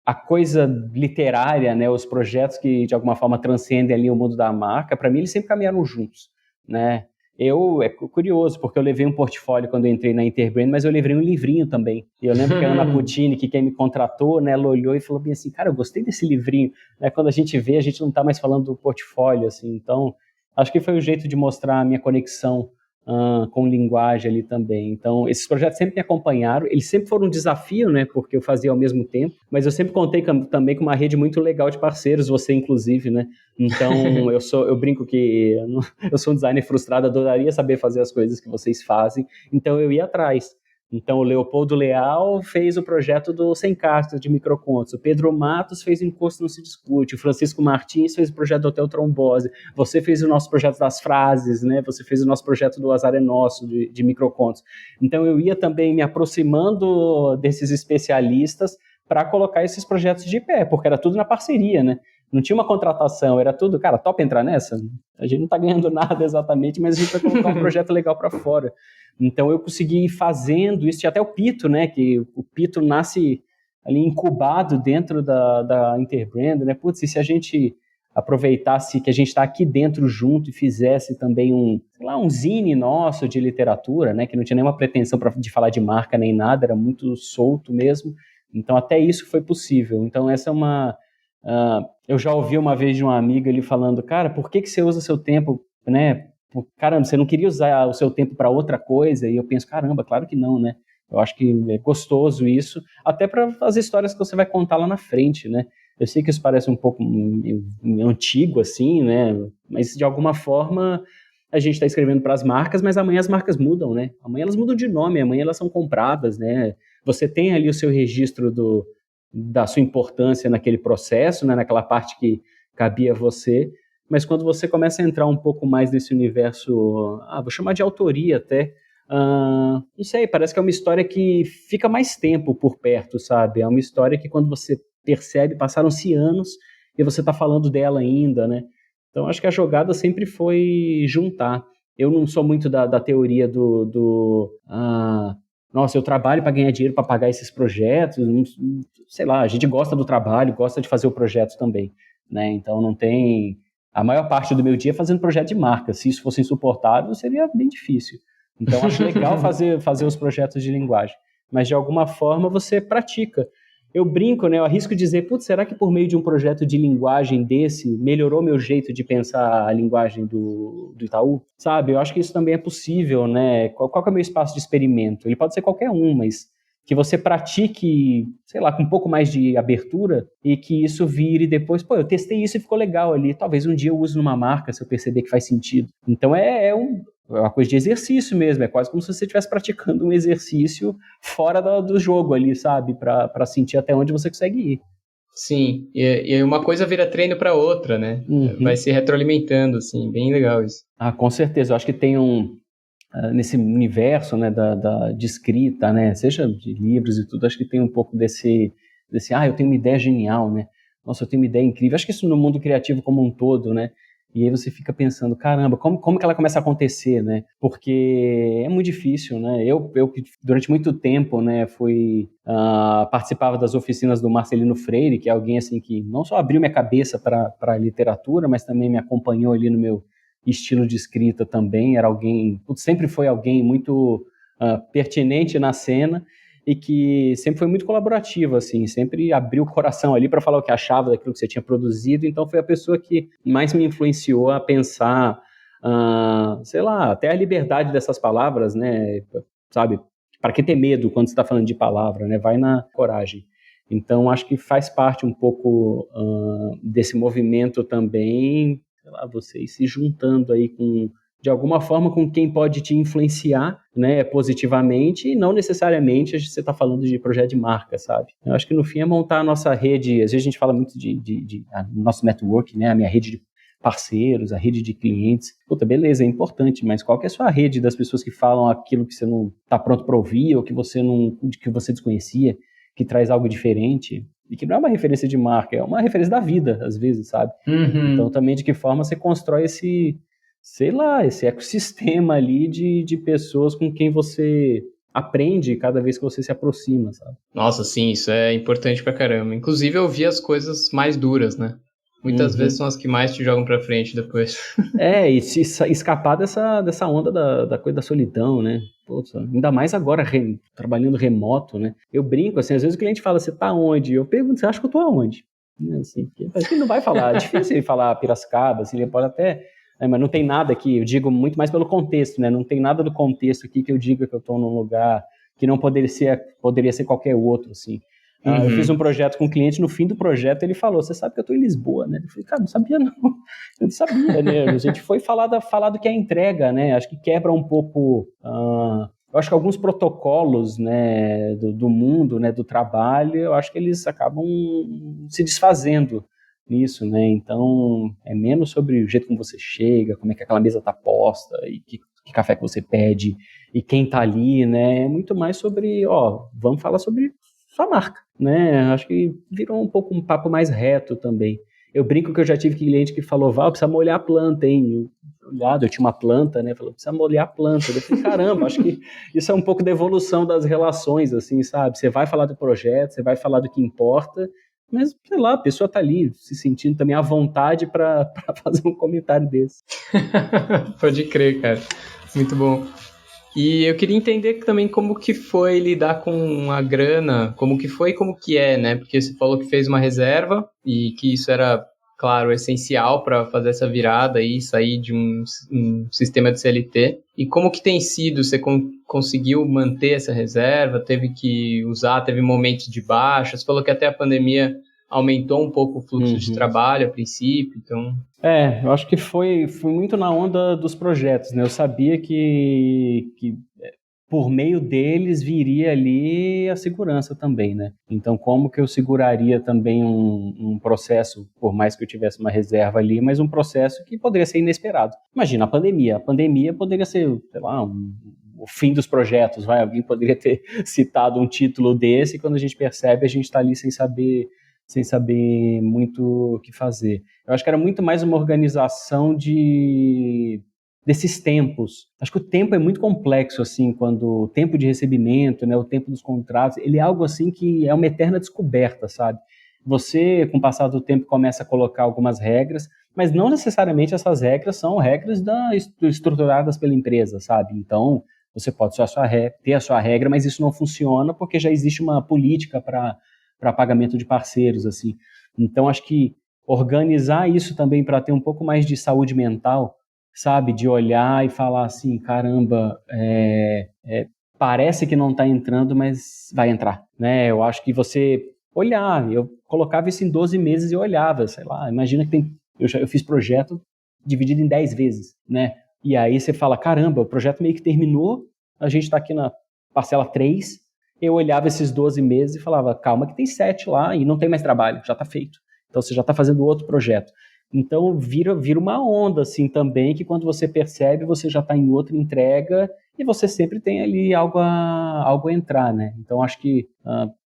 a coisa literária, né? Os projetos que de alguma forma transcendem ali o mundo da marca, para mim eles sempre caminharam juntos, né? É curioso, porque eu levei um portfólio quando eu entrei na Interbrand, mas eu levei um livrinho também. E eu lembro que a Ana Puccini, que quem me contratou, né, ela olhou e falou bem assim, cara, eu gostei desse livrinho. Né, quando a gente vê, a gente não está mais falando do portfólio, assim. Então, acho que foi o jeito de mostrar a minha conexão com linguagem ali também. Então, esses projetos sempre me acompanharam, eles sempre foram um desafio, né, porque eu fazia ao mesmo tempo, mas eu sempre contei também com uma rede muito legal de parceiros, você inclusive, né, então eu brinco que eu sou um designer frustrado, adoraria saber fazer as coisas que vocês fazem, então eu ia atrás. Então, o Leopoldo Leal fez o projeto do Sem Castas, de microcontos. O Pedro Matos fez o Encosto Não Se Discute. O Francisco Martins fez o projeto do Hotel Trombose. Você fez o nosso projeto das frases, né? Você fez o nosso projeto do Azar é Nosso, de microcontos. Então, eu ia também me aproximando desses especialistas para colocar esses projetos de pé, porque era tudo na parceria, né? Não tinha uma contratação, era tudo, cara, topa entrar nessa? A gente não está ganhando nada exatamente, mas a gente vai colocar um projeto legal para fora. Então eu consegui ir fazendo isso, tinha até o Pito, né? Que o Pito nasce ali incubado dentro da Interbrand, né? Putz, e se a gente aproveitasse que a gente está aqui dentro junto e fizesse também um zine nosso de literatura, né? Que não tinha nenhuma pretensão de falar de marca nem nada, era muito solto mesmo. Então até isso foi possível. Então essa é uma... eu já ouvi uma vez de uma amiga ele falando, cara, por que você usa seu tempo, né? Caramba, você não queria usar o seu tempo para outra coisa? E eu penso, caramba, claro que não, né? Eu acho que é gostoso isso, até para as histórias que você vai contar lá na frente, né? Eu sei que isso parece um pouco antigo, assim, né? Mas, de alguma forma, a gente está escrevendo para as marcas, mas amanhã as marcas mudam, né? Amanhã elas mudam de nome, amanhã elas são compradas, né? Você tem ali o seu registro da sua importância naquele processo, né? Naquela parte que cabia a você, mas quando você começa a entrar um pouco mais nesse universo, vou chamar de autoria até, não sei, parece que é uma história que fica mais tempo por perto, sabe? É uma história que quando você percebe, passaram-se anos e você está falando dela ainda, né? Então acho que a jogada sempre foi juntar. Eu não sou muito da teoria nossa, eu trabalho para ganhar dinheiro para pagar esses projetos, sei lá, a gente gosta do trabalho, gosta de fazer o projeto também, né? Então não tem... A maior parte do meu dia é fazendo projeto de marca. Se isso fosse insuportável, seria bem difícil. Então, acho legal fazer os projetos de linguagem. Mas, de alguma forma, você pratica. Eu brinco, né? Eu arrisco dizer, putz, será que por meio de um projeto de linguagem desse melhorou meu jeito de pensar a linguagem do Itaú? Sabe? Eu acho que isso também é possível, né? Qual que é o meu espaço de experimento? Ele pode ser qualquer um, mas que você pratique, sei lá, com um pouco mais de abertura e que isso vire depois, pô, eu testei isso e ficou legal ali, talvez um dia eu use numa marca se eu perceber que faz sentido. Então é uma coisa de exercício mesmo, é quase como se você estivesse praticando um exercício fora do jogo ali, sabe? Para sentir até onde você consegue ir. Sim, e uma coisa vira treino para outra, né? Uhum. Vai se retroalimentando, assim, bem legal isso. Com certeza, eu acho que tem nesse universo, né, de escrita, né, seja de livros e tudo, acho que tem um pouco desse eu tenho uma ideia genial, né? Nossa, eu tenho uma ideia incrível. Acho que isso no mundo criativo como um todo, né? E aí você fica pensando, caramba, como que ela começa a acontecer, né? Porque é muito difícil, né? Eu durante muito tempo, né, participava das oficinas do Marcelino Freire, que é alguém assim que não só abriu minha cabeça para a literatura, mas também me acompanhou ali no meu estilo de escrita também. Sempre foi alguém muito pertinente na cena e que sempre foi muito colaborativo, assim, sempre abriu o coração ali para falar o que achava daquilo que você tinha produzido. Então foi a pessoa que mais me influenciou a pensar, sei lá, até a liberdade dessas palavras, né, sabe? Para que ter medo quando você está falando de palavra, né? Vai na coragem. Então acho que faz parte um pouco desse movimento também, sei lá, vocês se juntando aí de alguma forma com quem pode te influenciar, né, positivamente, e não necessariamente você está falando de projeto de marca, sabe? Eu acho que no fim é montar a nossa rede. Às vezes a gente fala muito de nosso network, né, a minha rede de parceiros, a rede de clientes. Puta, beleza, é importante, mas qual que é a sua rede das pessoas que falam aquilo que você não está pronto para ouvir ou que você desconhecia, que traz algo diferente? E que não é uma referência de marca, é uma referência da vida, às vezes, sabe? Uhum. Então também de que forma você constrói esse ecossistema ali de pessoas com quem você aprende cada vez que você se aproxima, sabe? Nossa, sim, isso é importante pra caramba. Inclusive ouvir as coisas mais duras, né? Muitas vezes são as que mais te jogam pra frente depois. E se escapar dessa onda da coisa da solidão, né? Putz, ainda mais agora trabalhando remoto, né? Eu brinco, assim, às vezes o cliente fala, você tá onde? Eu pergunto, você acha que eu tô aonde? Assim, porque ele não vai falar, é difícil ele falar Piracicaba, assim, ele pode até... mas não tem nada aqui, eu digo muito mais pelo contexto, né? Não tem nada do contexto aqui que eu diga que eu estou num lugar que não poderia ser qualquer outro, assim. Eu fiz um projeto com um cliente, no fim do projeto ele falou, você sabe que eu estou em Lisboa, né? Eu falei, cara, não sabia não. Eu não sabia, né? A gente foi falar do que é a entrega, né? Acho que quebra um pouco... eu acho que alguns protocolos, né, do mundo, né, do trabalho, eu acho que eles acabam se desfazendo nisso, né? Então é menos sobre o jeito como você chega, como é que aquela mesa está posta e que café que você pede e quem está ali, né? É muito mais sobre, vamos falar sobre sua marca, né? Acho que virou um pouco um papo mais reto também. Eu brinco que eu já tive cliente que falou, Val, precisa molhar a planta, hein? Eu tinha uma planta, né? Falou, precisa molhar a planta. Eu falei, caramba, acho que isso é um pouco da evolução das relações, assim, sabe? Você vai falar do projeto, você vai falar do que importa, mas, sei lá, a pessoa tá ali se sentindo também à vontade para fazer um comentário desse. Pode crer, cara. Muito bom. E eu queria entender também como que foi lidar com a grana, como que foi e como que é, né? Porque você falou que fez uma reserva e que isso era, claro, essencial para fazer essa virada e sair de um sistema de CLT. E como que tem sido? Você conseguiu manter essa reserva? Teve que usar? Teve momentos de baixa? Você falou que até a pandemia aumentou um pouco o fluxo de trabalho a princípio, então... Eu acho que foi muito na onda dos projetos, né? Eu sabia que por meio deles viria ali a segurança também, né? Então, como que eu seguraria também um processo, por mais que eu tivesse uma reserva ali, mas um processo que poderia ser inesperado. Imagina, a pandemia. A pandemia poderia ser, sei lá, o fim dos projetos, vai? Alguém poderia ter citado um título desse, e quando a gente percebe, a gente está ali sem saber muito o que fazer. Eu acho que era muito mais uma organização desses tempos. Acho que o tempo é muito complexo, assim, quando o tempo de recebimento, né, o tempo dos contratos, ele é algo assim que é uma eterna descoberta, sabe? Você, com o passar do tempo, começa a colocar algumas regras, mas não necessariamente essas regras são regras estruturadas pela empresa, sabe? Então, você pode ter a sua regra, mas isso não funciona porque já existe uma política para pagamento de parceiros, assim. Então, acho que organizar isso também para ter um pouco mais de saúde mental, sabe? De olhar e falar assim, caramba, parece que não está entrando, mas vai entrar, né? Eu acho que você olhar, eu colocava isso em 12 meses e olhava, sei lá, imagina que eu fiz projeto dividido em 10 vezes, né? E aí você fala, caramba, o projeto meio que terminou, a gente está aqui na parcela 3, eu olhava esses 12 meses e falava, calma que tem 7 lá e não tem mais trabalho, já está feito. Então você já está fazendo outro projeto. Então vira uma onda assim também, que quando você percebe, você já está em outra entrega e você sempre tem ali algo a entrar, né? Então acho que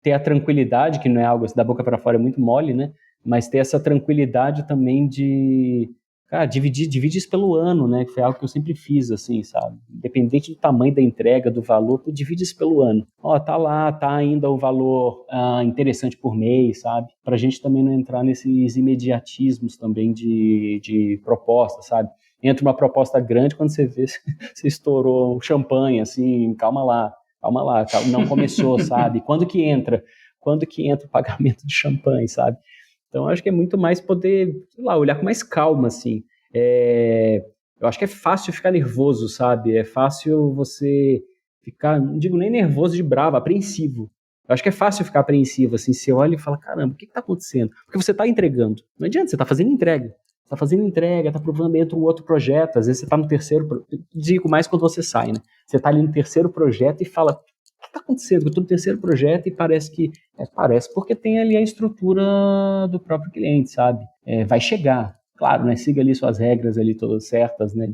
ter a tranquilidade, que não é algo da boca para fora é muito mole, né? Mas ter essa tranquilidade também de... Cara, divide isso pelo ano, né? Que foi algo que eu sempre fiz, assim, sabe? Independente do tamanho da entrega, do valor, tu divide isso pelo ano. Ó, tá lá, tá ainda o valor interessante por mês, sabe? Pra gente também não entrar nesses imediatismos também de proposta, sabe? Entra uma proposta grande, quando você vê, você estourou champanhe, assim, calma lá, não começou, sabe? Quando que entra o pagamento de champanhe, sabe? Então, acho que é muito mais poder, sei lá, olhar com mais calma, assim. Eu acho que é fácil ficar nervoso, sabe? É fácil você ficar, não digo nem nervoso de bravo, apreensivo. Eu acho que é fácil ficar apreensivo, assim. Você olha e fala, caramba, o que está acontecendo? Porque você está entregando. Não adianta, você está fazendo entrega. Está fazendo entrega, está provando dentro de um outro projeto. Às vezes você está no terceiro, digo mais quando você sai, né? Você está ali no terceiro projeto e fala, o que está acontecendo? Eu estou no terceiro projeto e parece que... parece porque tem ali a estrutura do próprio cliente, sabe? Vai chegar. Claro, né? Siga ali suas regras ali todas certas, né?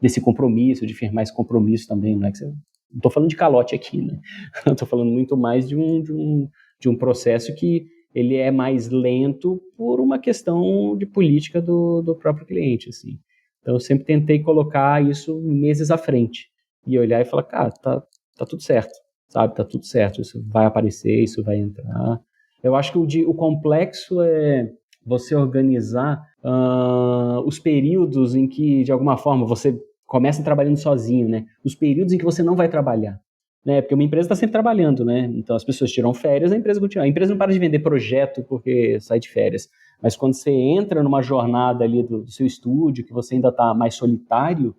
Desse compromisso, de firmar esse compromisso também. Não é que você... Não estou falando de calote aqui, né? Estou falando muito mais de um processo que ele é mais lento por uma questão de política do próprio cliente, assim. Então, eu sempre tentei colocar isso meses à frente e olhar e falar, cara, tá tudo certo, sabe? Tá tudo certo, isso vai aparecer, isso vai entrar. Eu acho que o complexo é você organizar os períodos em que, de alguma forma, você começa trabalhando sozinho, né? Os períodos em que você não vai trabalhar. Né? Porque uma empresa está sempre trabalhando, né? Então as pessoas tiram férias, a empresa continua. A empresa não para de vender projeto porque sai de férias. Mas quando você entra numa jornada ali do seu estúdio, que você ainda está mais solitário,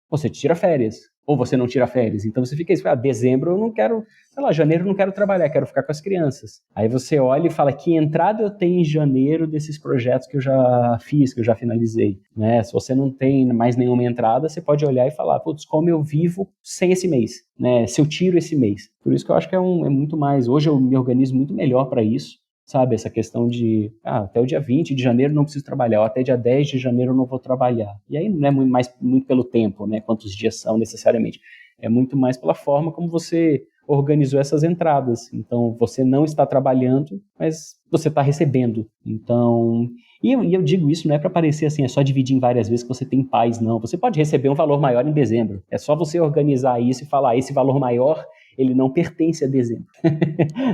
você tira férias. Ou você não tira férias. Então você fica isso, dezembro eu não quero, sei lá, janeiro eu não quero trabalhar, quero ficar com as crianças. Aí você olha e fala, que entrada eu tenho em janeiro desses projetos que eu já fiz, que eu já finalizei, né? Se você não tem mais nenhuma entrada, você pode olhar e falar, putz, como eu vivo sem esse mês, né? Se eu tiro esse mês. Por isso que eu acho que é muito mais, hoje eu me organizo muito melhor para isso, sabe? Essa questão de, até o dia 20 de janeiro não preciso trabalhar, ou até dia 10 de janeiro eu não vou trabalhar. E aí não é muito pelo tempo, né? Quantos dias são necessariamente. É muito mais pela forma como você organizou essas entradas. Então, você não está trabalhando, mas você está recebendo. Então, e eu digo isso não é para parecer assim, é só dividir em várias vezes que você tem paz, não. Você pode receber um valor maior em dezembro. É só você organizar isso e falar, esse valor maior, ele não pertence a dezembro.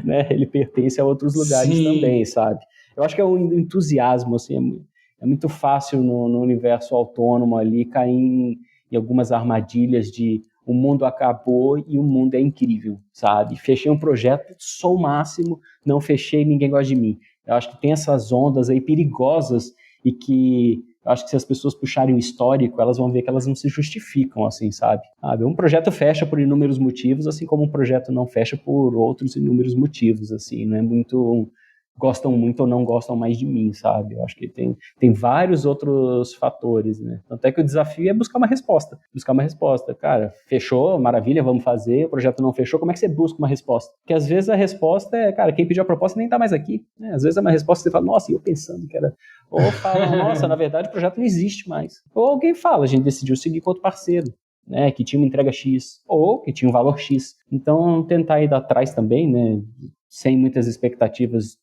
Né? Ele pertence a outros lugares também, sabe? Eu acho que é um entusiasmo, assim, é muito fácil no universo autônomo ali cair em algumas armadilhas de o mundo acabou e o mundo é incrível, sabe? Fechei um projeto, sou o máximo, não fechei, ninguém gosta de mim. Eu acho que tem essas ondas aí perigosas e que eu acho que se as pessoas puxarem o histórico, elas vão ver que elas não se justificam, assim, sabe? Um projeto fecha por inúmeros motivos, assim como um projeto não fecha por outros inúmeros motivos, assim, não é muito... gostam muito ou não gostam mais de mim, sabe? Eu acho que tem vários outros fatores, né? Tanto é que o desafio é buscar uma resposta. Buscar uma resposta. Cara, fechou, maravilha, vamos fazer. O projeto não fechou, como é que você busca uma resposta? Porque às vezes a resposta é, cara, quem pediu a proposta nem tá mais aqui, né? Às vezes é uma resposta que você fala, nossa, eu pensando que era... Ou fala, nossa, na verdade o projeto não existe mais. Ou alguém fala, a gente decidiu seguir com outro parceiro, né, que tinha uma entrega X, ou que tinha um valor X. Então, tentar ir atrás também, né, sem muitas expectativas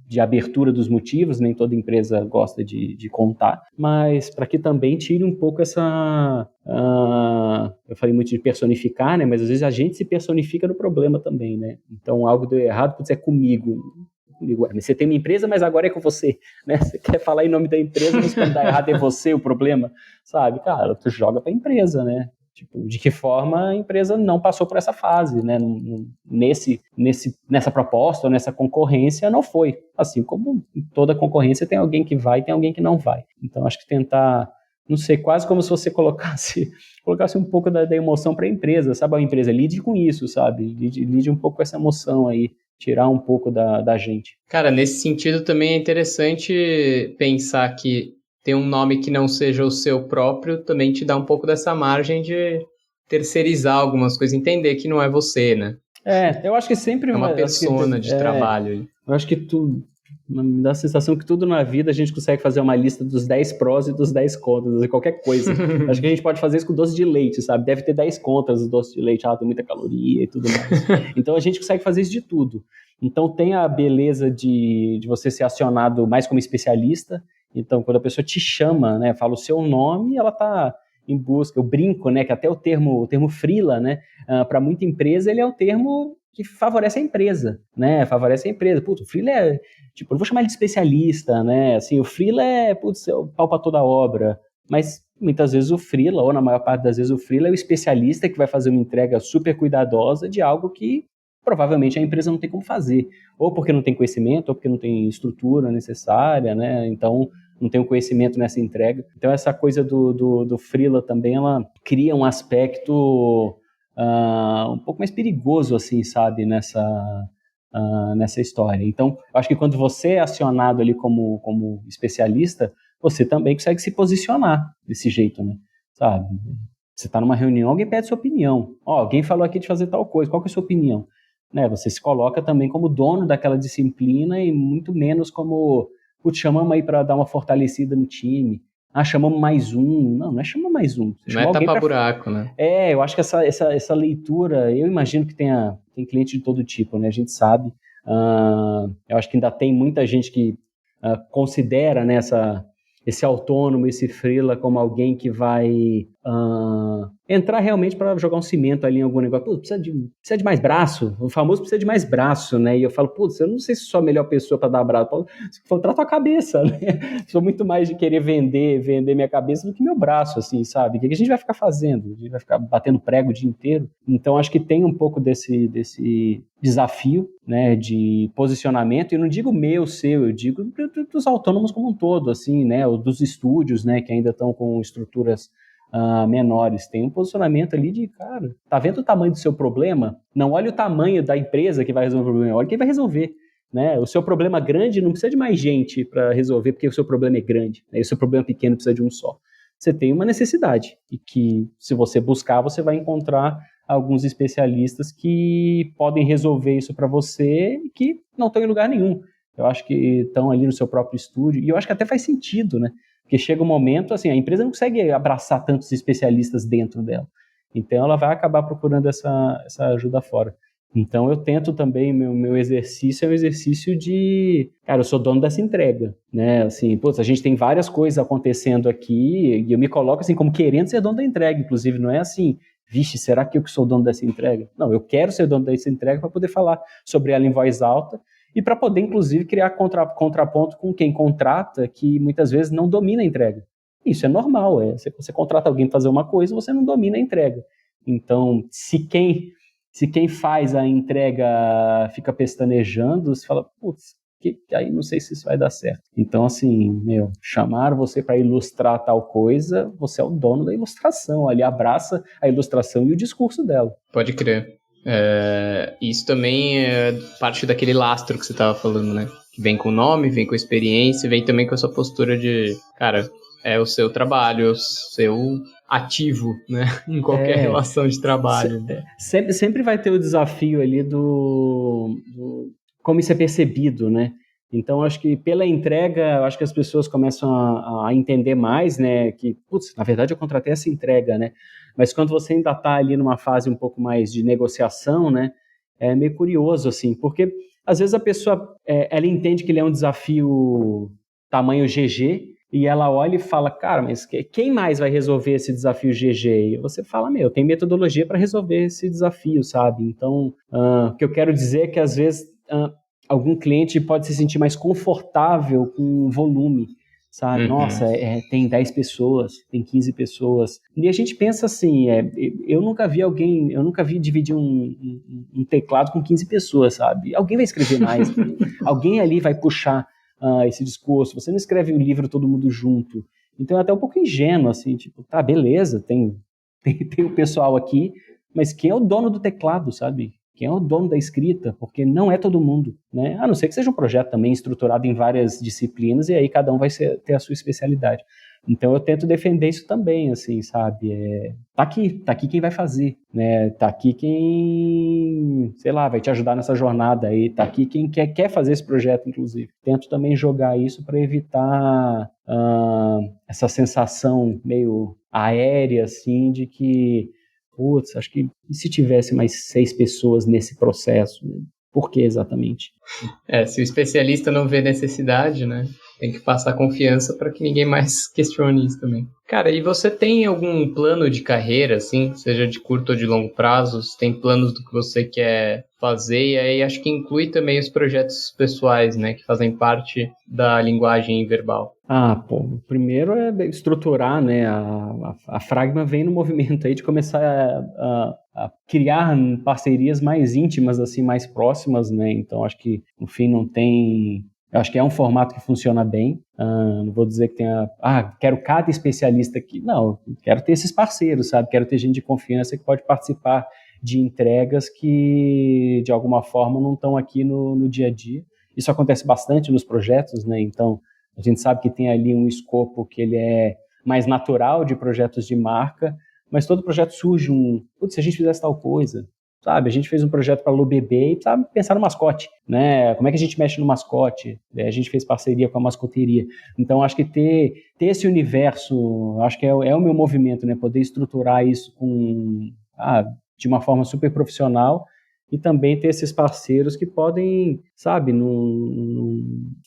de abertura dos motivos, nem toda empresa gosta de contar, mas para que também tire um pouco essa... eu falei muito de personificar, né, mas às vezes a gente se personifica no problema também, né? Então, algo deu errado, pode ser comigo. Você tem uma empresa, mas agora é com você, né? Você quer falar em nome da empresa, mas quando dá errado é você o problema, sabe? Cara, tu joga para a empresa, né? Tipo, de que forma a empresa não passou por essa fase, né? Nessa proposta ou nessa concorrência não foi. Assim como em toda concorrência tem alguém que vai e tem alguém que não vai. Então, acho que tentar, não sei, quase como se você colocasse um pouco da emoção para a empresa, sabe? A empresa lide com isso, sabe? Lide um pouco com essa emoção aí. Tirar um pouco da gente. Cara, nesse sentido também é interessante pensar que ter um nome que não seja o seu próprio também te dá um pouco dessa margem de terceirizar algumas coisas, entender que não é você, né? Eu acho que sempre... É uma persona de trabalho. Eu acho que me dá a sensação que tudo na vida a gente consegue fazer uma lista dos 10 prós e dos 10 contras, de qualquer coisa. Acho que a gente pode fazer isso com doce de leite, sabe? Deve ter 10 contras do doce de leite, tem muita caloria e tudo mais. Então a gente consegue fazer isso de tudo. Então tem a beleza de você ser acionado mais como especialista. Então quando a pessoa te chama, né, fala o seu nome, ela está em busca. Eu brinco, né, que até o termo freela, né, para muita empresa ele é o termo que favorece a empresa, né? Favorece a empresa. Putz, o freela é... Tipo, eu não vou chamar ele de especialista, né? Assim, o freela é... Putz, é o pau para toda obra. Mas, muitas vezes, o freela, ou na maior parte das vezes, o freela é o especialista que vai fazer uma entrega super cuidadosa de algo que provavelmente a empresa não tem como fazer. Ou porque não tem conhecimento, ou porque não tem estrutura necessária, né? Então, não tem o conhecimento nessa entrega. Então, essa coisa do freela também, ela cria um aspecto... um pouco mais perigoso, assim, sabe, nessa história. Então, eu acho que quando você é acionado ali como especialista, você também consegue se posicionar desse jeito, né, sabe? Você está numa reunião, alguém pede sua opinião. Alguém falou aqui de fazer tal coisa, qual que é a sua opinião? Né, você se coloca também como dono daquela disciplina e muito menos como, putz, chamamos aí para dar uma fortalecida no time. Chamamos mais um. Não é chamar mais um. Não é tapar buraco, né? Eu acho que essa leitura, eu imagino que tem cliente de todo tipo, né? A gente sabe. Eu acho que ainda tem muita gente que considera, né, esse autônomo, esse freela como alguém que vai entrar realmente para jogar um cimento ali em algum negócio. Putz, precisa de mais braço. O famoso precisa de mais braço, né? E eu falo, putz, eu não sei se sou a melhor pessoa para dar braço. Trata a cabeça, né? Sou muito mais de querer vender minha cabeça do que meu braço, assim, sabe? O que a gente vai ficar fazendo? A gente vai ficar batendo prego o dia inteiro? Então, acho que tem um pouco desse desafio, né, de posicionamento, e eu não digo meu, seu, eu digo dos autônomos como um todo, assim, né, ou dos estúdios, né, que ainda estão com estruturas menores. Tem um posicionamento ali de, cara, tá vendo o tamanho do seu problema? Não olha o tamanho da empresa que vai resolver o problema, olha quem vai resolver. Né? O seu problema grande não precisa de mais gente para resolver, porque o seu problema é grande, né? E o seu problema pequeno precisa de um só. Você tem uma necessidade, e que, se você buscar, você vai encontrar alguns especialistas que podem resolver isso para você e que não estão em lugar nenhum. Eu acho que estão ali no seu próprio estúdio, e eu acho que até faz sentido, né? Porque chega um momento, assim, a empresa não consegue abraçar tantos especialistas dentro dela. Então, ela vai acabar procurando essa ajuda fora. Então eu tento também, meu exercício é um exercício de, cara, eu sou dono dessa entrega, né? Assim, putz, a gente tem várias coisas acontecendo aqui e eu me coloco assim como querendo ser dono da entrega, inclusive, não é assim, vixe, será que eu que sou dono dessa entrega? Não, eu quero ser dono dessa entrega para poder falar sobre ela em voz alta e para poder, inclusive, criar contraponto com quem contrata, que muitas vezes não domina a entrega. Isso é normal, você contrata alguém para fazer uma coisa, você não domina a entrega. Então, se quem faz a entrega fica pestanejando, você fala, putz, aí não sei se isso vai dar certo. Então, assim, chamar você para ilustrar tal coisa, você é o dono da ilustração, ali abraça a ilustração e o discurso dela. Pode crer. Isso também é parte daquele lastro que você estava falando, né? Que vem com o nome, vem com a experiência, vem também com essa postura de, cara, é o seu trabalho, é o seu ativo, né? Em qualquer relação de trabalho. Sempre vai ter o desafio ali do como isso é percebido, né? Então, acho que pela entrega, acho que as pessoas começam a entender mais, né? Que, putz, na verdade eu contratei essa entrega, né? Mas quando você ainda está ali numa fase um pouco mais de negociação, né? É meio curioso, assim, porque às vezes a pessoa, ela entende que ele é um desafio tamanho GG, e ela olha e fala, cara, mas quem mais vai resolver esse desafio GG? E você fala, tem metodologia para resolver esse desafio, sabe? Então, o que eu quero dizer é que às vezes algum cliente pode se sentir mais confortável com volume, sabe? Uhum. Nossa, tem 10 pessoas, tem 15 pessoas. E a gente pensa assim, eu nunca vi dividir um teclado com 15 pessoas, sabe? Alguém vai escrever mais, alguém ali vai puxar esse discurso, você não escreve o livro todo mundo junto. Então é até um pouco ingênuo, assim, tipo, tá, beleza, tem o pessoal aqui, mas quem é o dono do teclado, sabe? Quem é o dono da escrita? Porque não é todo mundo, né? A não ser que seja um projeto também estruturado em várias disciplinas e aí cada um vai ter a sua especialidade. Então eu tento defender isso também, assim, sabe? Tá aqui quem vai fazer, né? Tá aqui quem, sei lá, vai te ajudar nessa jornada aí, tá aqui quem quer fazer esse projeto, inclusive. Tento também jogar isso para evitar essa sensação meio aérea, assim, de que, putz, acho que e se tivesse mais 6 pessoas nesse processo, né? Por que exatamente? Se o especialista não vê necessidade, né? Tem que passar confiança para que ninguém mais questione isso também. Cara, e você tem algum plano de carreira, assim, seja de curto ou de longo prazo? Você tem planos do que você quer fazer? E aí acho que inclui também os projetos pessoais, né? Que fazem parte da linguagem verbal. O primeiro é estruturar, né? A Fragma vem no movimento aí de começar a criar parcerias mais íntimas, assim, mais próximas, né? Então, acho que, no fim, não tem... Acho que é um formato que funciona bem. Não vou dizer que tenha... quero cada especialista aqui. Não, quero ter esses parceiros, sabe? Quero ter gente de confiança que pode participar de entregas que, de alguma forma, não estão aqui no dia a dia. Isso acontece bastante nos projetos, né? Então, a gente sabe que tem ali um escopo que ele é mais natural de projetos de marca, mas todo projeto surge se a gente fizesse tal coisa, sabe? A gente fez um projeto para a LuBebê e precisava pensar no mascote, né? Como é que a gente mexe no mascote? A gente fez parceria com a mascoteria. Então, acho que ter esse universo, acho que é o meu movimento, né? Poder estruturar isso de uma forma super profissional e também ter esses parceiros que podem, sabe,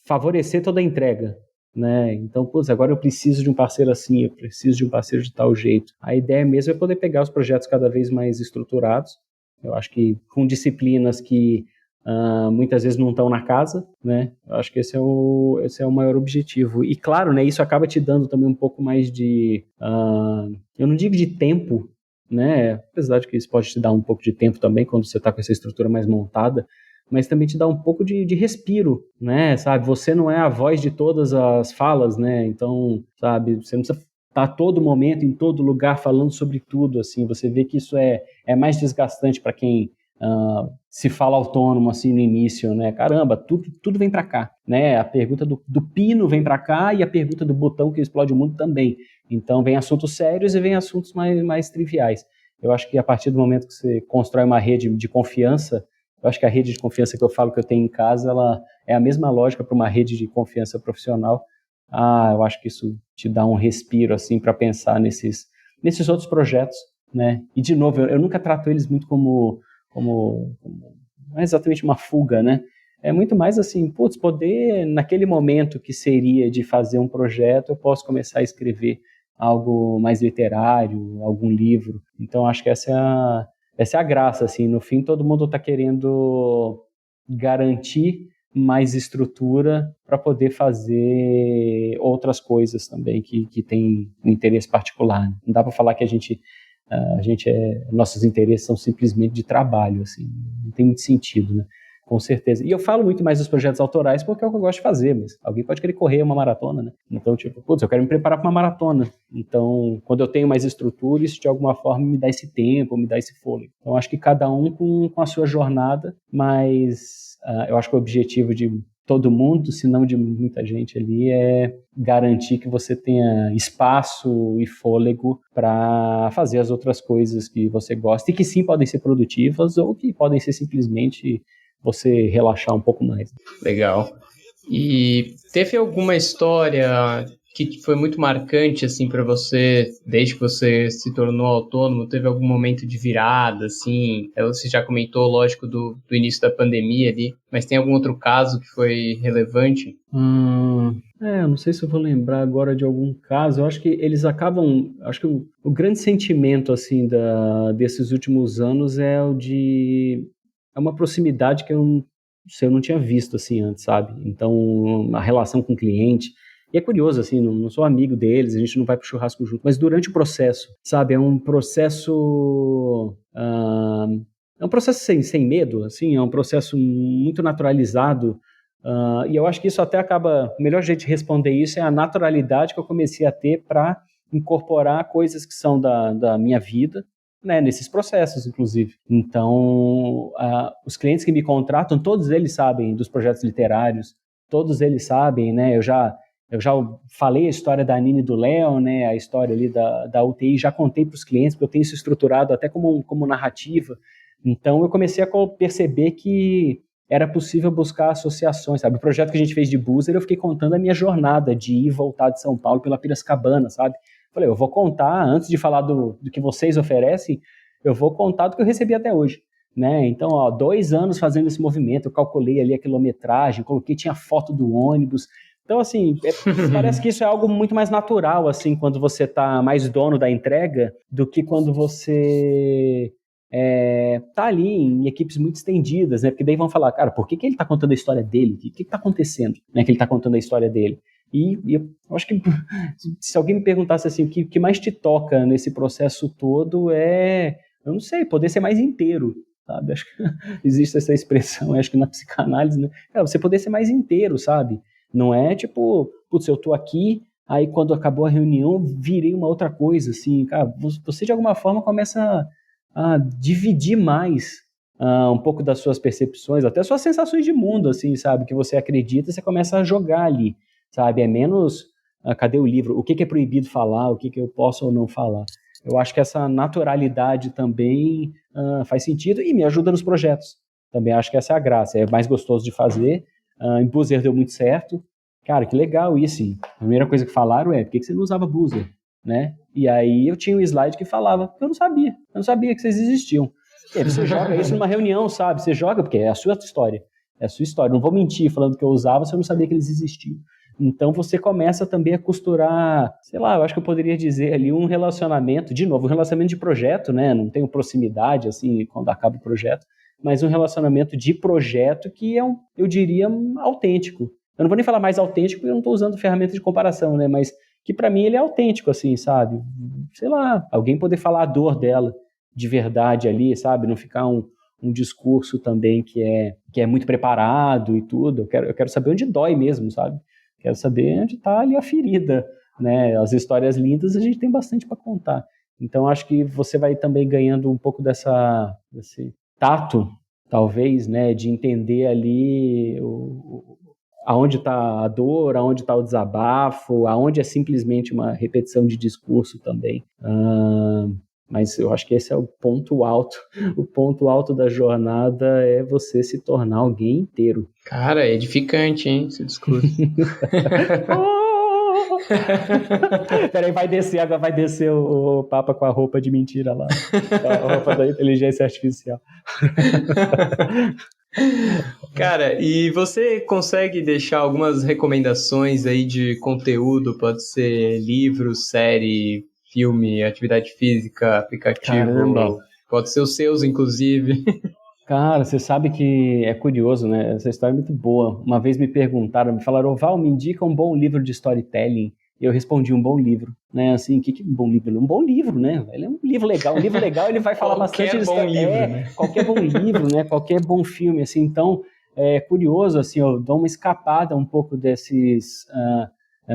favorecer toda a entrega, né? Então, agora eu preciso de um parceiro assim, eu preciso de um parceiro de tal jeito. A ideia mesmo é poder pegar os projetos cada vez mais estruturados. Eu acho que com disciplinas que muitas vezes não estão na casa, né? Eu acho que esse é o maior objetivo. E claro, né, isso acaba te dando também um pouco mais de, eu não digo de tempo, né? Apesar de que isso pode te dar um pouco de tempo também quando você está com essa estrutura mais montada, mas também te dá um pouco de respiro, né? Sabe? Você não é a voz de todas as falas, né? Então, sabe? Você não precisa estar a todo momento, em todo lugar, falando sobre tudo, assim. Você vê que isso é mais desgastante para quem se fala autônomo, assim, no início, né? Caramba, tudo vem para cá, né? A pergunta do pino vem para cá e a pergunta do botão que explode o mundo também. Então, vem assuntos sérios e vem assuntos mais triviais. Eu acho que a partir do momento que você constrói uma rede de confiança, eu acho que a rede de confiança que eu falo que eu tenho em casa, ela é a mesma lógica para uma rede de confiança profissional. Eu acho que isso te dá um respiro, assim, para pensar nesses outros projetos, né? E, de novo, eu nunca trato eles muito como não é exatamente uma fuga, né? É muito mais assim, poder, naquele momento que seria de fazer um projeto, eu posso começar a escrever algo mais literário, algum livro. Então, acho que essa é a graça, assim. No fim, todo mundo está querendo garantir mais estrutura para poder fazer outras coisas também que tem um interesse particular. Não dá para falar que nossos interesses são simplesmente de trabalho, assim. Não tem muito sentido, né? Com certeza. E eu falo muito mais dos projetos autorais porque é o que eu gosto de fazer, mas alguém pode querer correr uma maratona, né? Então, eu quero me preparar para uma maratona. Então, quando eu tenho mais estrutura, isso de alguma forma me dá esse tempo, me dá esse fôlego. Então, acho que cada um com a sua jornada, mas eu acho que o objetivo de todo mundo, se não de muita gente ali, é garantir que você tenha espaço e fôlego para fazer as outras coisas que você gosta e que sim podem ser produtivas ou que podem ser simplesmente você relaxar um pouco mais. Legal. E teve alguma história que foi muito marcante, assim, para você, desde que você se tornou autônomo? Teve algum momento de virada, assim? Você já comentou, lógico, do início da pandemia ali, mas tem algum outro caso que foi relevante? Eu não sei se eu vou lembrar agora de algum caso. Eu acho que eles acabam... Acho que o grande sentimento, assim, desses últimos anos é uma proximidade que eu não tinha visto assim antes, sabe? Então, a relação com o cliente. E é curioso, assim, não sou amigo deles, a gente não vai pro churrasco junto, mas durante o processo, sabe? É um processo sem medo, assim, é um processo muito naturalizado. E eu acho que isso até acaba... O melhor jeito de responder isso é a naturalidade que eu comecei a ter para incorporar coisas que são da minha vida, né, nesses processos, inclusive. Então, os clientes que me contratam, todos eles sabem dos projetos literários, todos eles sabem, né, eu já falei a história da Nina e do Léo, né, a história ali da UTI, já contei para os clientes, porque eu tenho isso estruturado até como narrativa. Então, eu comecei a perceber que era possível buscar associações, sabe? O projeto que a gente fez de Boozer, eu fiquei contando a minha jornada de ir e voltar de São Paulo pela Piracicabana, sabe? Falei, eu vou contar, antes de falar do que vocês oferecem, eu vou contar do que eu recebi até hoje, né? Então, 2 anos fazendo esse movimento, eu calculei ali a quilometragem, tinha foto do ônibus. Então, assim, parece que isso é algo muito mais natural, assim, quando você está mais dono da entrega, do que quando você tá ali em equipes muito estendidas, né? Porque daí vão falar, cara, por que ele está contando a história dele? O que está acontecendo, né? Que ele está contando a história dele? E eu acho que se alguém me perguntasse assim, o que mais te toca nesse processo todo eu não sei, poder ser mais inteiro, sabe? Acho que existe essa expressão, acho que na psicanálise, né? Você poder ser mais inteiro, sabe? Não é tipo, putz, eu tô aqui, aí quando acabou a reunião, virei uma outra coisa, assim, cara, você de alguma forma começa a dividir mais um pouco das suas percepções, até suas sensações de mundo, assim, sabe? Que você acredita, você começa a jogar ali, sabe? É menos, cadê o livro? O que é proibido falar? O que eu posso ou não falar? Eu acho que essa naturalidade também faz sentido e me ajuda nos projetos. Também acho que essa é a graça. É mais gostoso de fazer. Em Boozer deu muito certo. Cara, que legal isso. A primeira coisa que falaram por que você não usava Boozer? Né? E aí eu tinha um slide que falava que eu não sabia que vocês existiam. E aí você joga isso numa reunião, sabe? Você joga porque é a sua história. É a sua história. Não vou mentir falando que eu usava se eu não sabia que eles existiam. Então você começa também a costurar, sei lá, eu acho que eu poderia dizer ali um relacionamento, de novo, um relacionamento de projeto, né? Não tenho proximidade assim quando acaba o projeto, mas um relacionamento de projeto que é eu diria, autêntico. Eu não vou nem falar mais autêntico porque eu não estou usando ferramenta de comparação, né? Mas que para mim ele é autêntico, assim, sabe? Sei lá, alguém poder falar a dor dela de verdade ali, sabe? Não ficar um discurso também que é muito preparado e tudo. Eu quero saber onde dói mesmo, sabe? Quero saber onde está ali a ferida, né? As histórias lindas a gente tem bastante para contar. Então acho que você vai também ganhando um pouco desse tato, talvez, né? De entender ali aonde está a dor, aonde está o desabafo, aonde é simplesmente uma repetição de discurso também. Mas eu acho que esse é o ponto alto. O ponto alto da jornada é você se tornar alguém inteiro. Cara, é edificante, hein, esse discurso. Peraí, vai descer o Papa com a roupa de mentira lá. A roupa da inteligência artificial. Cara, e você consegue deixar algumas recomendações aí de conteúdo? Pode ser livro, série, filme, atividade física, aplicativo. Caramba. Pode ser os seus, inclusive. Cara, você sabe que é curioso, né? Essa história é muito boa. Uma vez me falaram, Val, me indica um bom livro de storytelling. E eu respondi, um bom livro, né? Assim, o que é um bom livro? Um bom livro, né? Ele é um livro legal. Um livro legal, ele vai falar bastante de bom livro, né? Qualquer bom livro, né? Qualquer bom filme, assim. Então, é curioso, assim, eu dou uma escapada um pouco desses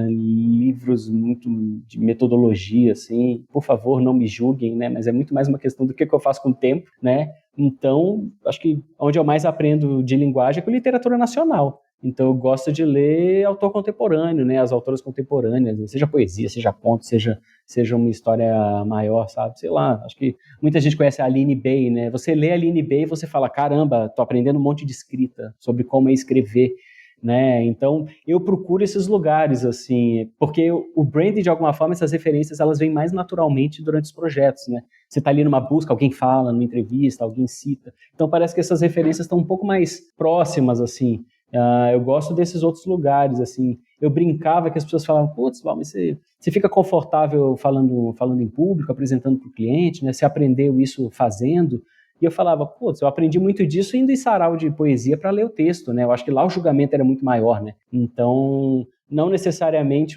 livros muito de metodologia, assim. Por favor, não me julguem, né? Mas é muito mais uma questão do que eu faço com o tempo, né? Então, acho que onde eu mais aprendo de linguagem é com literatura nacional. Então, eu gosto de ler autor contemporâneo, né? As autoras contemporâneas, né? Seja poesia, seja conto, seja uma história maior, sabe? Sei lá, acho que muita gente conhece a Aline Bay, né? Você lê a Aline Bay e você fala, caramba, tô aprendendo um monte de escrita, sobre como é escrever, né? Então, eu procuro esses lugares, assim, porque o branding, de alguma forma, essas referências, elas vêm mais naturalmente durante os projetos, né? Você está ali numa busca, alguém fala, numa entrevista, alguém cita. Então, parece que essas referências estão um pouco mais próximas, assim. Eu gosto desses outros lugares, assim. Eu brincava que as pessoas falavam, putz, Val, mas você fica confortável falando em público, apresentando para o cliente, né? Você aprendeu isso fazendo? E eu falava, putz, eu aprendi muito disso indo em sarau de poesia para ler o texto, né? Eu acho que lá o julgamento era muito maior, né? Então, não necessariamente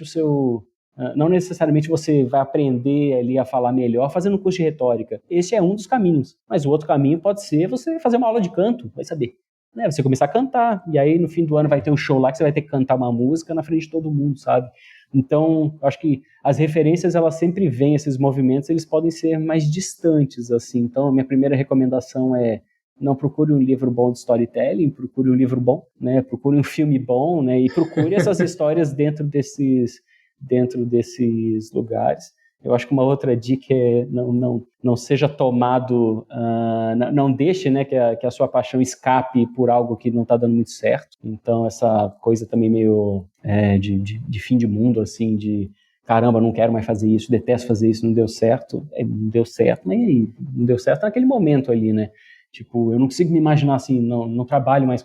você vai aprender ali a falar melhor fazendo um curso de retórica. Esse é um dos caminhos. Mas o outro caminho pode ser você fazer uma aula de canto, vai saber. Né? Você começar a cantar, e aí no fim do ano vai ter um show lá que você vai ter que cantar uma música na frente de todo mundo, sabe? Então, acho que as referências, elas sempre vêm, esses movimentos, eles podem ser mais distantes, assim. Então, a minha primeira recomendação é não procure um livro bom de storytelling, procure um livro bom, né? Procure um filme bom, né? E procure essas histórias dentro desses lugares. Eu acho que uma outra dica é não seja tomado, não deixe, né, que a sua paixão escape por algo que não está dando muito certo. Então, essa coisa também meio de fim de mundo, assim, de caramba, não quero mais fazer isso, detesto fazer isso, não deu certo. Não deu certo, mas aí, não deu certo naquele momento ali, né? Tipo, eu não consigo me imaginar assim, não trabalho mais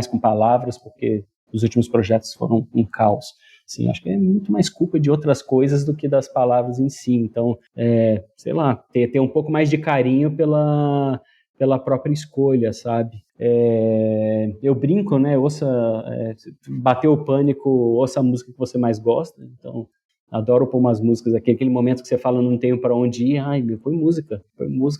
com palavras, porque os últimos projetos foram um caos. Sim, acho que é muito mais culpa de outras coisas do que das palavras em si. Então, sei lá, ter um pouco mais de carinho pela própria escolha, sabe? Eu brinco, né? Bateu o pânico, ouça a música que você mais gosta. Então, adoro pôr umas músicas aqui. Aquele momento que você fala, não tenho para onde ir. Ai, põe música.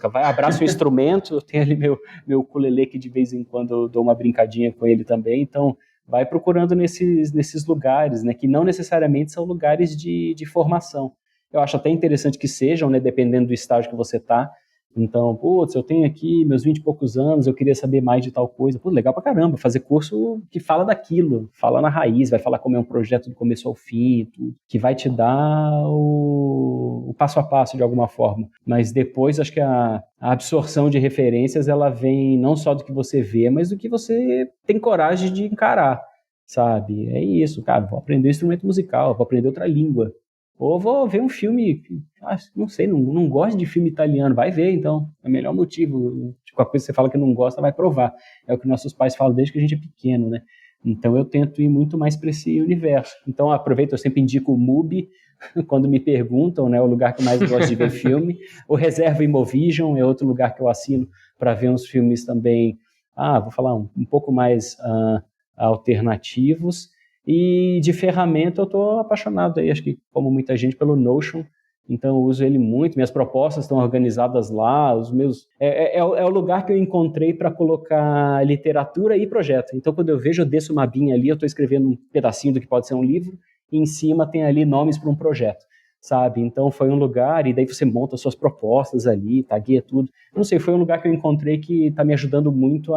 Vai, abraça o instrumento. Eu tenho ali meu ukulele que de vez em quando eu dou uma brincadinha com ele também. Então, vai procurando nesses lugares, né, que não necessariamente são lugares de formação. Eu acho até interessante que sejam, né, dependendo do estágio que você está. Então, putz, eu tenho aqui meus 20 e poucos anos, eu queria saber mais de tal coisa. Pô, legal pra caramba, fazer curso que fala daquilo, fala na raiz, vai falar como é um projeto do começo ao fim, tudo, que vai te dar o passo a passo de alguma forma. Mas depois, acho que a absorção de referências, ela vem não só do que você vê, mas do que você tem coragem de encarar, sabe? É isso, cara, vou aprender um instrumento musical, vou aprender outra língua. Ou vou ver um filme, não sei, não gosto de filme italiano, vai ver então, é o melhor motivo. Qualquer coisa que você fala que não gosta, vai provar. É o que nossos pais falam desde que a gente é pequeno, né? Então eu tento ir muito mais para esse universo. Então aproveito, eu sempre indico o MUBI, quando me perguntam, né, o lugar que eu mais gosto de ver filme. O Reserva Imovision é outro lugar que eu assino para ver uns filmes também, vou falar um pouco mais alternativos. E de ferramenta eu estou apaixonado aí, acho que como muita gente, pelo Notion. Então eu uso ele muito, minhas propostas estão organizadas lá, os meus é o lugar que eu encontrei para colocar literatura e projeto. Então quando eu vejo, eu desço uma abinha ali, eu estou escrevendo um pedacinho do que pode ser um livro, e em cima tem ali nomes para um projeto, sabe? Então foi um lugar, e daí você monta suas propostas ali, tagueia tudo. Eu não sei, foi um lugar que eu encontrei que está me ajudando muito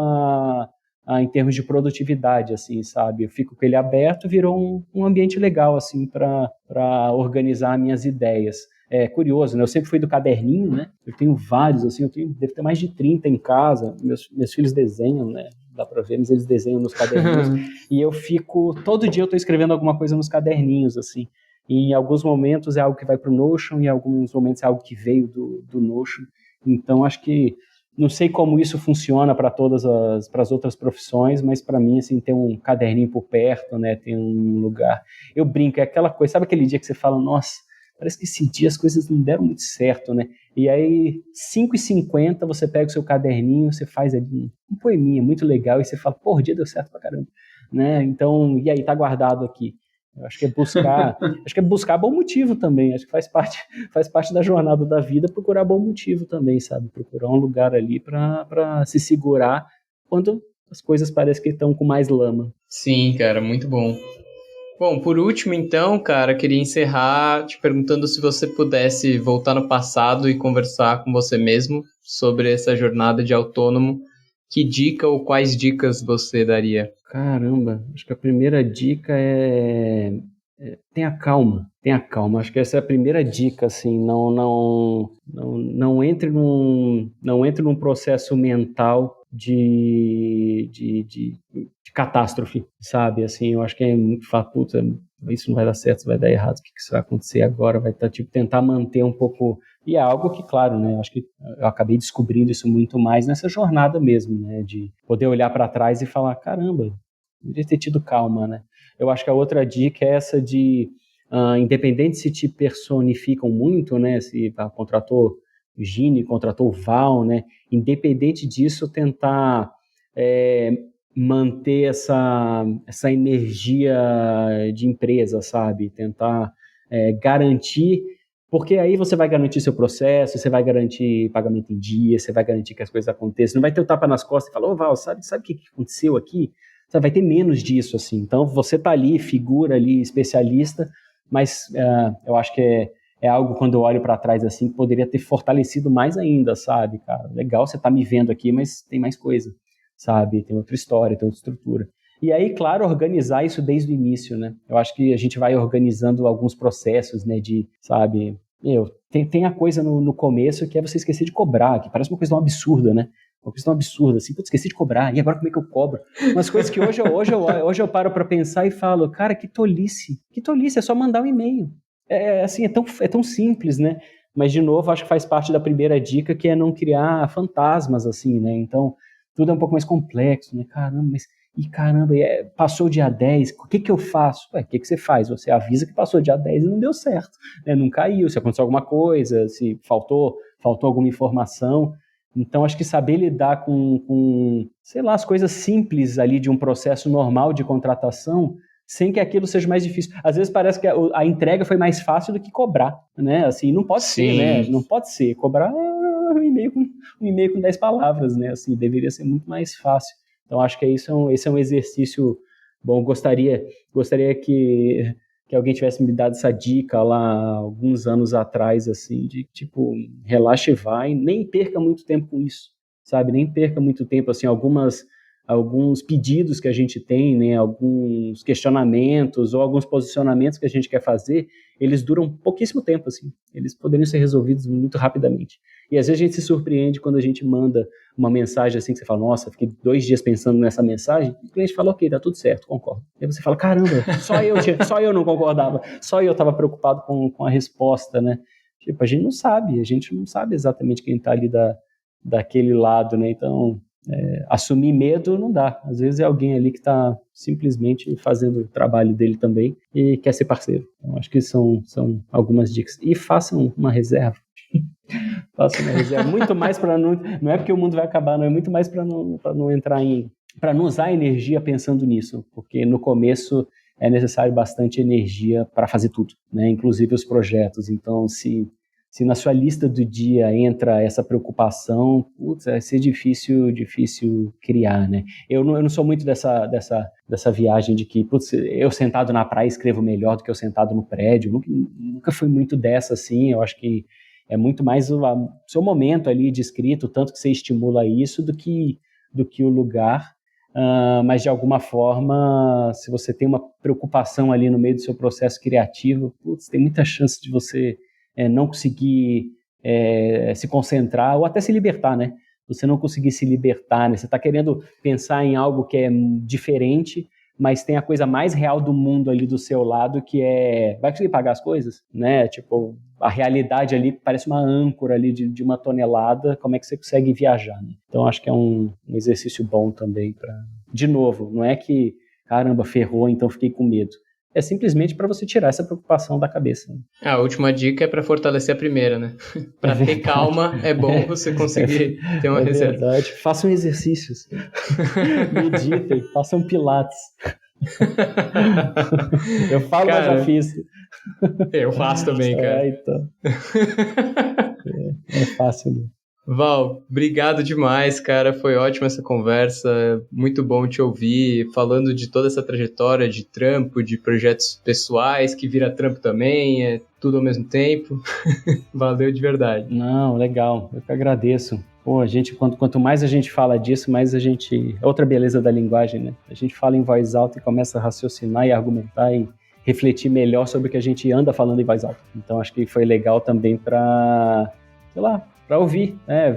em termos de produtividade, assim, sabe? Eu fico com ele aberto, virou um ambiente legal, assim, para organizar minhas ideias. É curioso, né? Eu sempre fui do caderninho, né? Eu tenho vários, assim, devo ter mais de 30 em casa. Meus filhos desenham, né? Dá para ver, mas eles desenham nos caderninhos. E eu fico, todo dia eu estou escrevendo alguma coisa nos caderninhos, assim. E em alguns momentos é algo que vai para o Notion, em alguns momentos é algo que veio do Notion. Então, acho que não sei como isso funciona para para as outras profissões, mas para mim, assim, ter um caderninho por perto, né, ter um lugar. Eu brinco, é aquela coisa, sabe aquele dia que você fala, nossa, parece que esse dia as coisas não deram muito certo, né? E aí, 5h50, você pega o seu caderninho, você faz ali um poeminha muito legal e você fala, pô, o dia deu certo pra caramba, né? Então, e aí, tá guardado aqui. Eu acho que é buscar bom motivo também. Acho que faz parte da jornada da vida procurar bom motivo também, sabe? Procurar um lugar ali para se segurar quando as coisas parecem que estão com mais lama. Sim, cara, muito bom. Bom, por último, então, cara, queria encerrar te perguntando se você pudesse voltar no passado e conversar com você mesmo sobre essa jornada de autônomo, que dica ou quais dicas você daria? Caramba, acho que a primeira dica tenha calma, tenha calma. Acho que essa é a primeira dica, assim, não entre num processo mental de catástrofe, sabe? Assim, eu acho que é muito falar, puta, isso não vai dar certo, isso vai dar errado, o que isso vai acontecer agora? Vai estar, tipo, tentar manter um pouco. E é algo que, claro, né? Acho que eu acabei descobrindo isso muito mais nessa jornada mesmo, né? De poder olhar para trás e falar, caramba, deveria ter tido calma, né? Eu acho que a outra dica é essa de, independente se te personificam muito, né? Se contratou Gini, contratou Val, né? Independente disso, tentar manter essa energia de empresa, sabe? Tentar garantir, porque aí você vai garantir seu processo, você vai garantir pagamento em dia, você vai garantir que as coisas aconteçam. Não vai ter o tapa nas costas e falar, ô Val, sabe o que aconteceu aqui? Você vai ter menos disso, assim. Então, você tá ali, figura ali, especialista, mas eu acho que é algo, quando eu olho para trás, assim, que poderia ter fortalecido mais ainda, sabe, cara? Legal você tá me vendo aqui, mas tem mais coisa, sabe? Tem outra história, tem outra estrutura. E aí, claro, organizar isso desde o início, né? Eu acho que a gente vai organizando alguns processos, né, sabe... Tem a coisa no começo que é você esquecer de cobrar, que parece uma coisa tão absurda, né? Uma coisa tão absurda, assim, putz, esqueci de cobrar, e agora como é que eu cobro? Umas coisas que hoje eu paro para pensar e falo, cara, que tolice, é só mandar um e-mail. Assim, é tão simples, né? Mas, de novo, acho que faz parte da primeira dica, que é não criar fantasmas, assim, né? Então, tudo é um pouco mais complexo, né? Caramba, passou o dia 10, o que eu faço? O que você faz? Você avisa que passou o dia 10 e não deu certo, né? Não caiu, se aconteceu alguma coisa, se faltou alguma informação. Então, acho que saber lidar sei lá, as coisas simples ali de um processo normal de contratação, sem que aquilo seja mais difícil. Às vezes parece que a entrega foi mais fácil do que cobrar, né? Assim, não pode ser, né? Não pode ser. Cobrar um e-mail com 10 palavras, né? Assim, deveria ser muito mais fácil. Então, acho que esse é um exercício bom. Gostaria que alguém tivesse me dado essa dica lá alguns anos atrás, assim, de tipo, relaxa e vai, nem perca muito tempo com isso, sabe? Nem perca muito tempo, assim, alguns pedidos que a gente tem, né? Alguns questionamentos ou alguns posicionamentos que a gente quer fazer, eles duram pouquíssimo tempo, assim. Eles poderiam ser resolvidos muito rapidamente. E às vezes a gente se surpreende quando a gente manda uma mensagem assim, que você fala, nossa, fiquei 2 dias pensando nessa mensagem, e o cliente fala, ok, tá tudo certo, concordo. E aí você fala, caramba, só eu não concordava, só eu estava preocupado com a resposta, né? Tipo, a gente não sabe exatamente quem está ali daquele lado, né? Então, assumir medo não dá. Às vezes é alguém ali que está simplesmente fazendo o trabalho dele também e quer ser parceiro. Então, acho que são algumas dicas. E façam uma reserva. Façam uma reserva. Muito mais para não é porque o mundo vai acabar, não é muito mais para não entrar para não usar energia pensando nisso, porque no começo é necessário bastante energia para fazer tudo, né? Inclusive os projetos. Então, se na sua lista do dia entra essa preocupação, putz, vai ser difícil criar, né? Eu não sou muito dessa viagem de que, putz, eu sentado na praia escrevo melhor do que eu sentado no prédio. Nunca fui muito dessa, assim. Eu acho que é muito mais o seu momento ali de escrito, tanto que você estimula isso, do que o lugar. Mas, de alguma forma, se você tem uma preocupação ali no meio do seu processo criativo, putz, tem muita chance de você não conseguir se concentrar ou até se libertar, né? Você não conseguir se libertar, né? Você está querendo pensar em algo que é diferente, mas tem a coisa mais real do mundo ali do seu lado, que é, vai conseguir pagar as coisas? Né? Tipo, a realidade ali parece uma âncora ali de 1 tonelada, como é que você consegue viajar? Né? Então, acho que é um exercício bom também para... De novo, não é que, caramba, ferrou, então fiquei com medo. É simplesmente para você tirar essa preocupação da cabeça. Né? A última dica é para fortalecer a primeira, né? Para ter calma, é bom você conseguir ter uma reserva. É verdade. Façam exercícios. Meditem, façam pilates. Eu falo, cara, mas já fiz. Eu faço também, cara. Então. É fácil, né? Val, obrigado demais, cara, foi ótima essa conversa, muito bom te ouvir, falando de toda essa trajetória de trampo, de projetos pessoais, que vira trampo também, é tudo ao mesmo tempo. Valeu de verdade. Não, legal, eu que agradeço. Pô, a gente, quanto mais a gente fala disso, mais a gente... É outra beleza da linguagem, né? A gente fala em voz alta e começa a raciocinar e argumentar e refletir melhor sobre o que a gente anda falando em voz alta. Então, acho que foi legal também para, sei lá, para ouvir, né?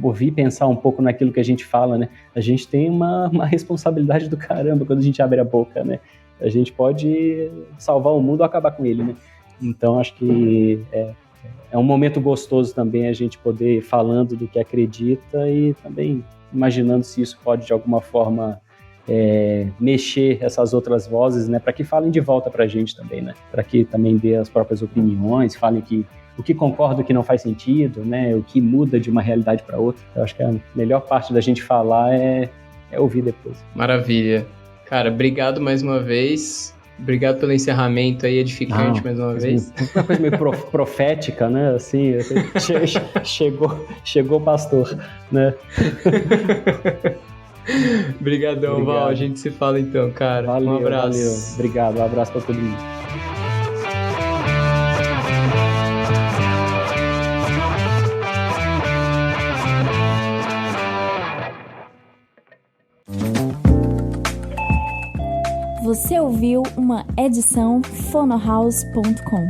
Ouvir, pensar um pouco naquilo que a gente fala, né? A gente tem uma responsabilidade do caramba quando a gente abre a boca, né? A gente pode salvar o mundo ou acabar com ele, né? Então, acho que é um momento gostoso também a gente poder ir falando do que acredita e também imaginando se isso pode, de alguma forma, mexer essas outras vozes, né? Para que falem de volta para a gente também, né? Para que também dê as próprias opiniões, falem que o que concorda, o que não faz sentido, né? O que muda de uma realidade para outra. Eu acho que a melhor parte da gente falar é ouvir depois. Maravilha. Cara, obrigado mais uma vez. Obrigado pelo encerramento aí, edificante mais uma vez. Uma coisa meio profética, né? Assim, chegou o pastor, né? Obrigadão, Val. A gente se fala então, cara. Valeu, um abraço. Valeu. Obrigado, um abraço para todo mundo. Você ouviu uma edição fonohouse.com.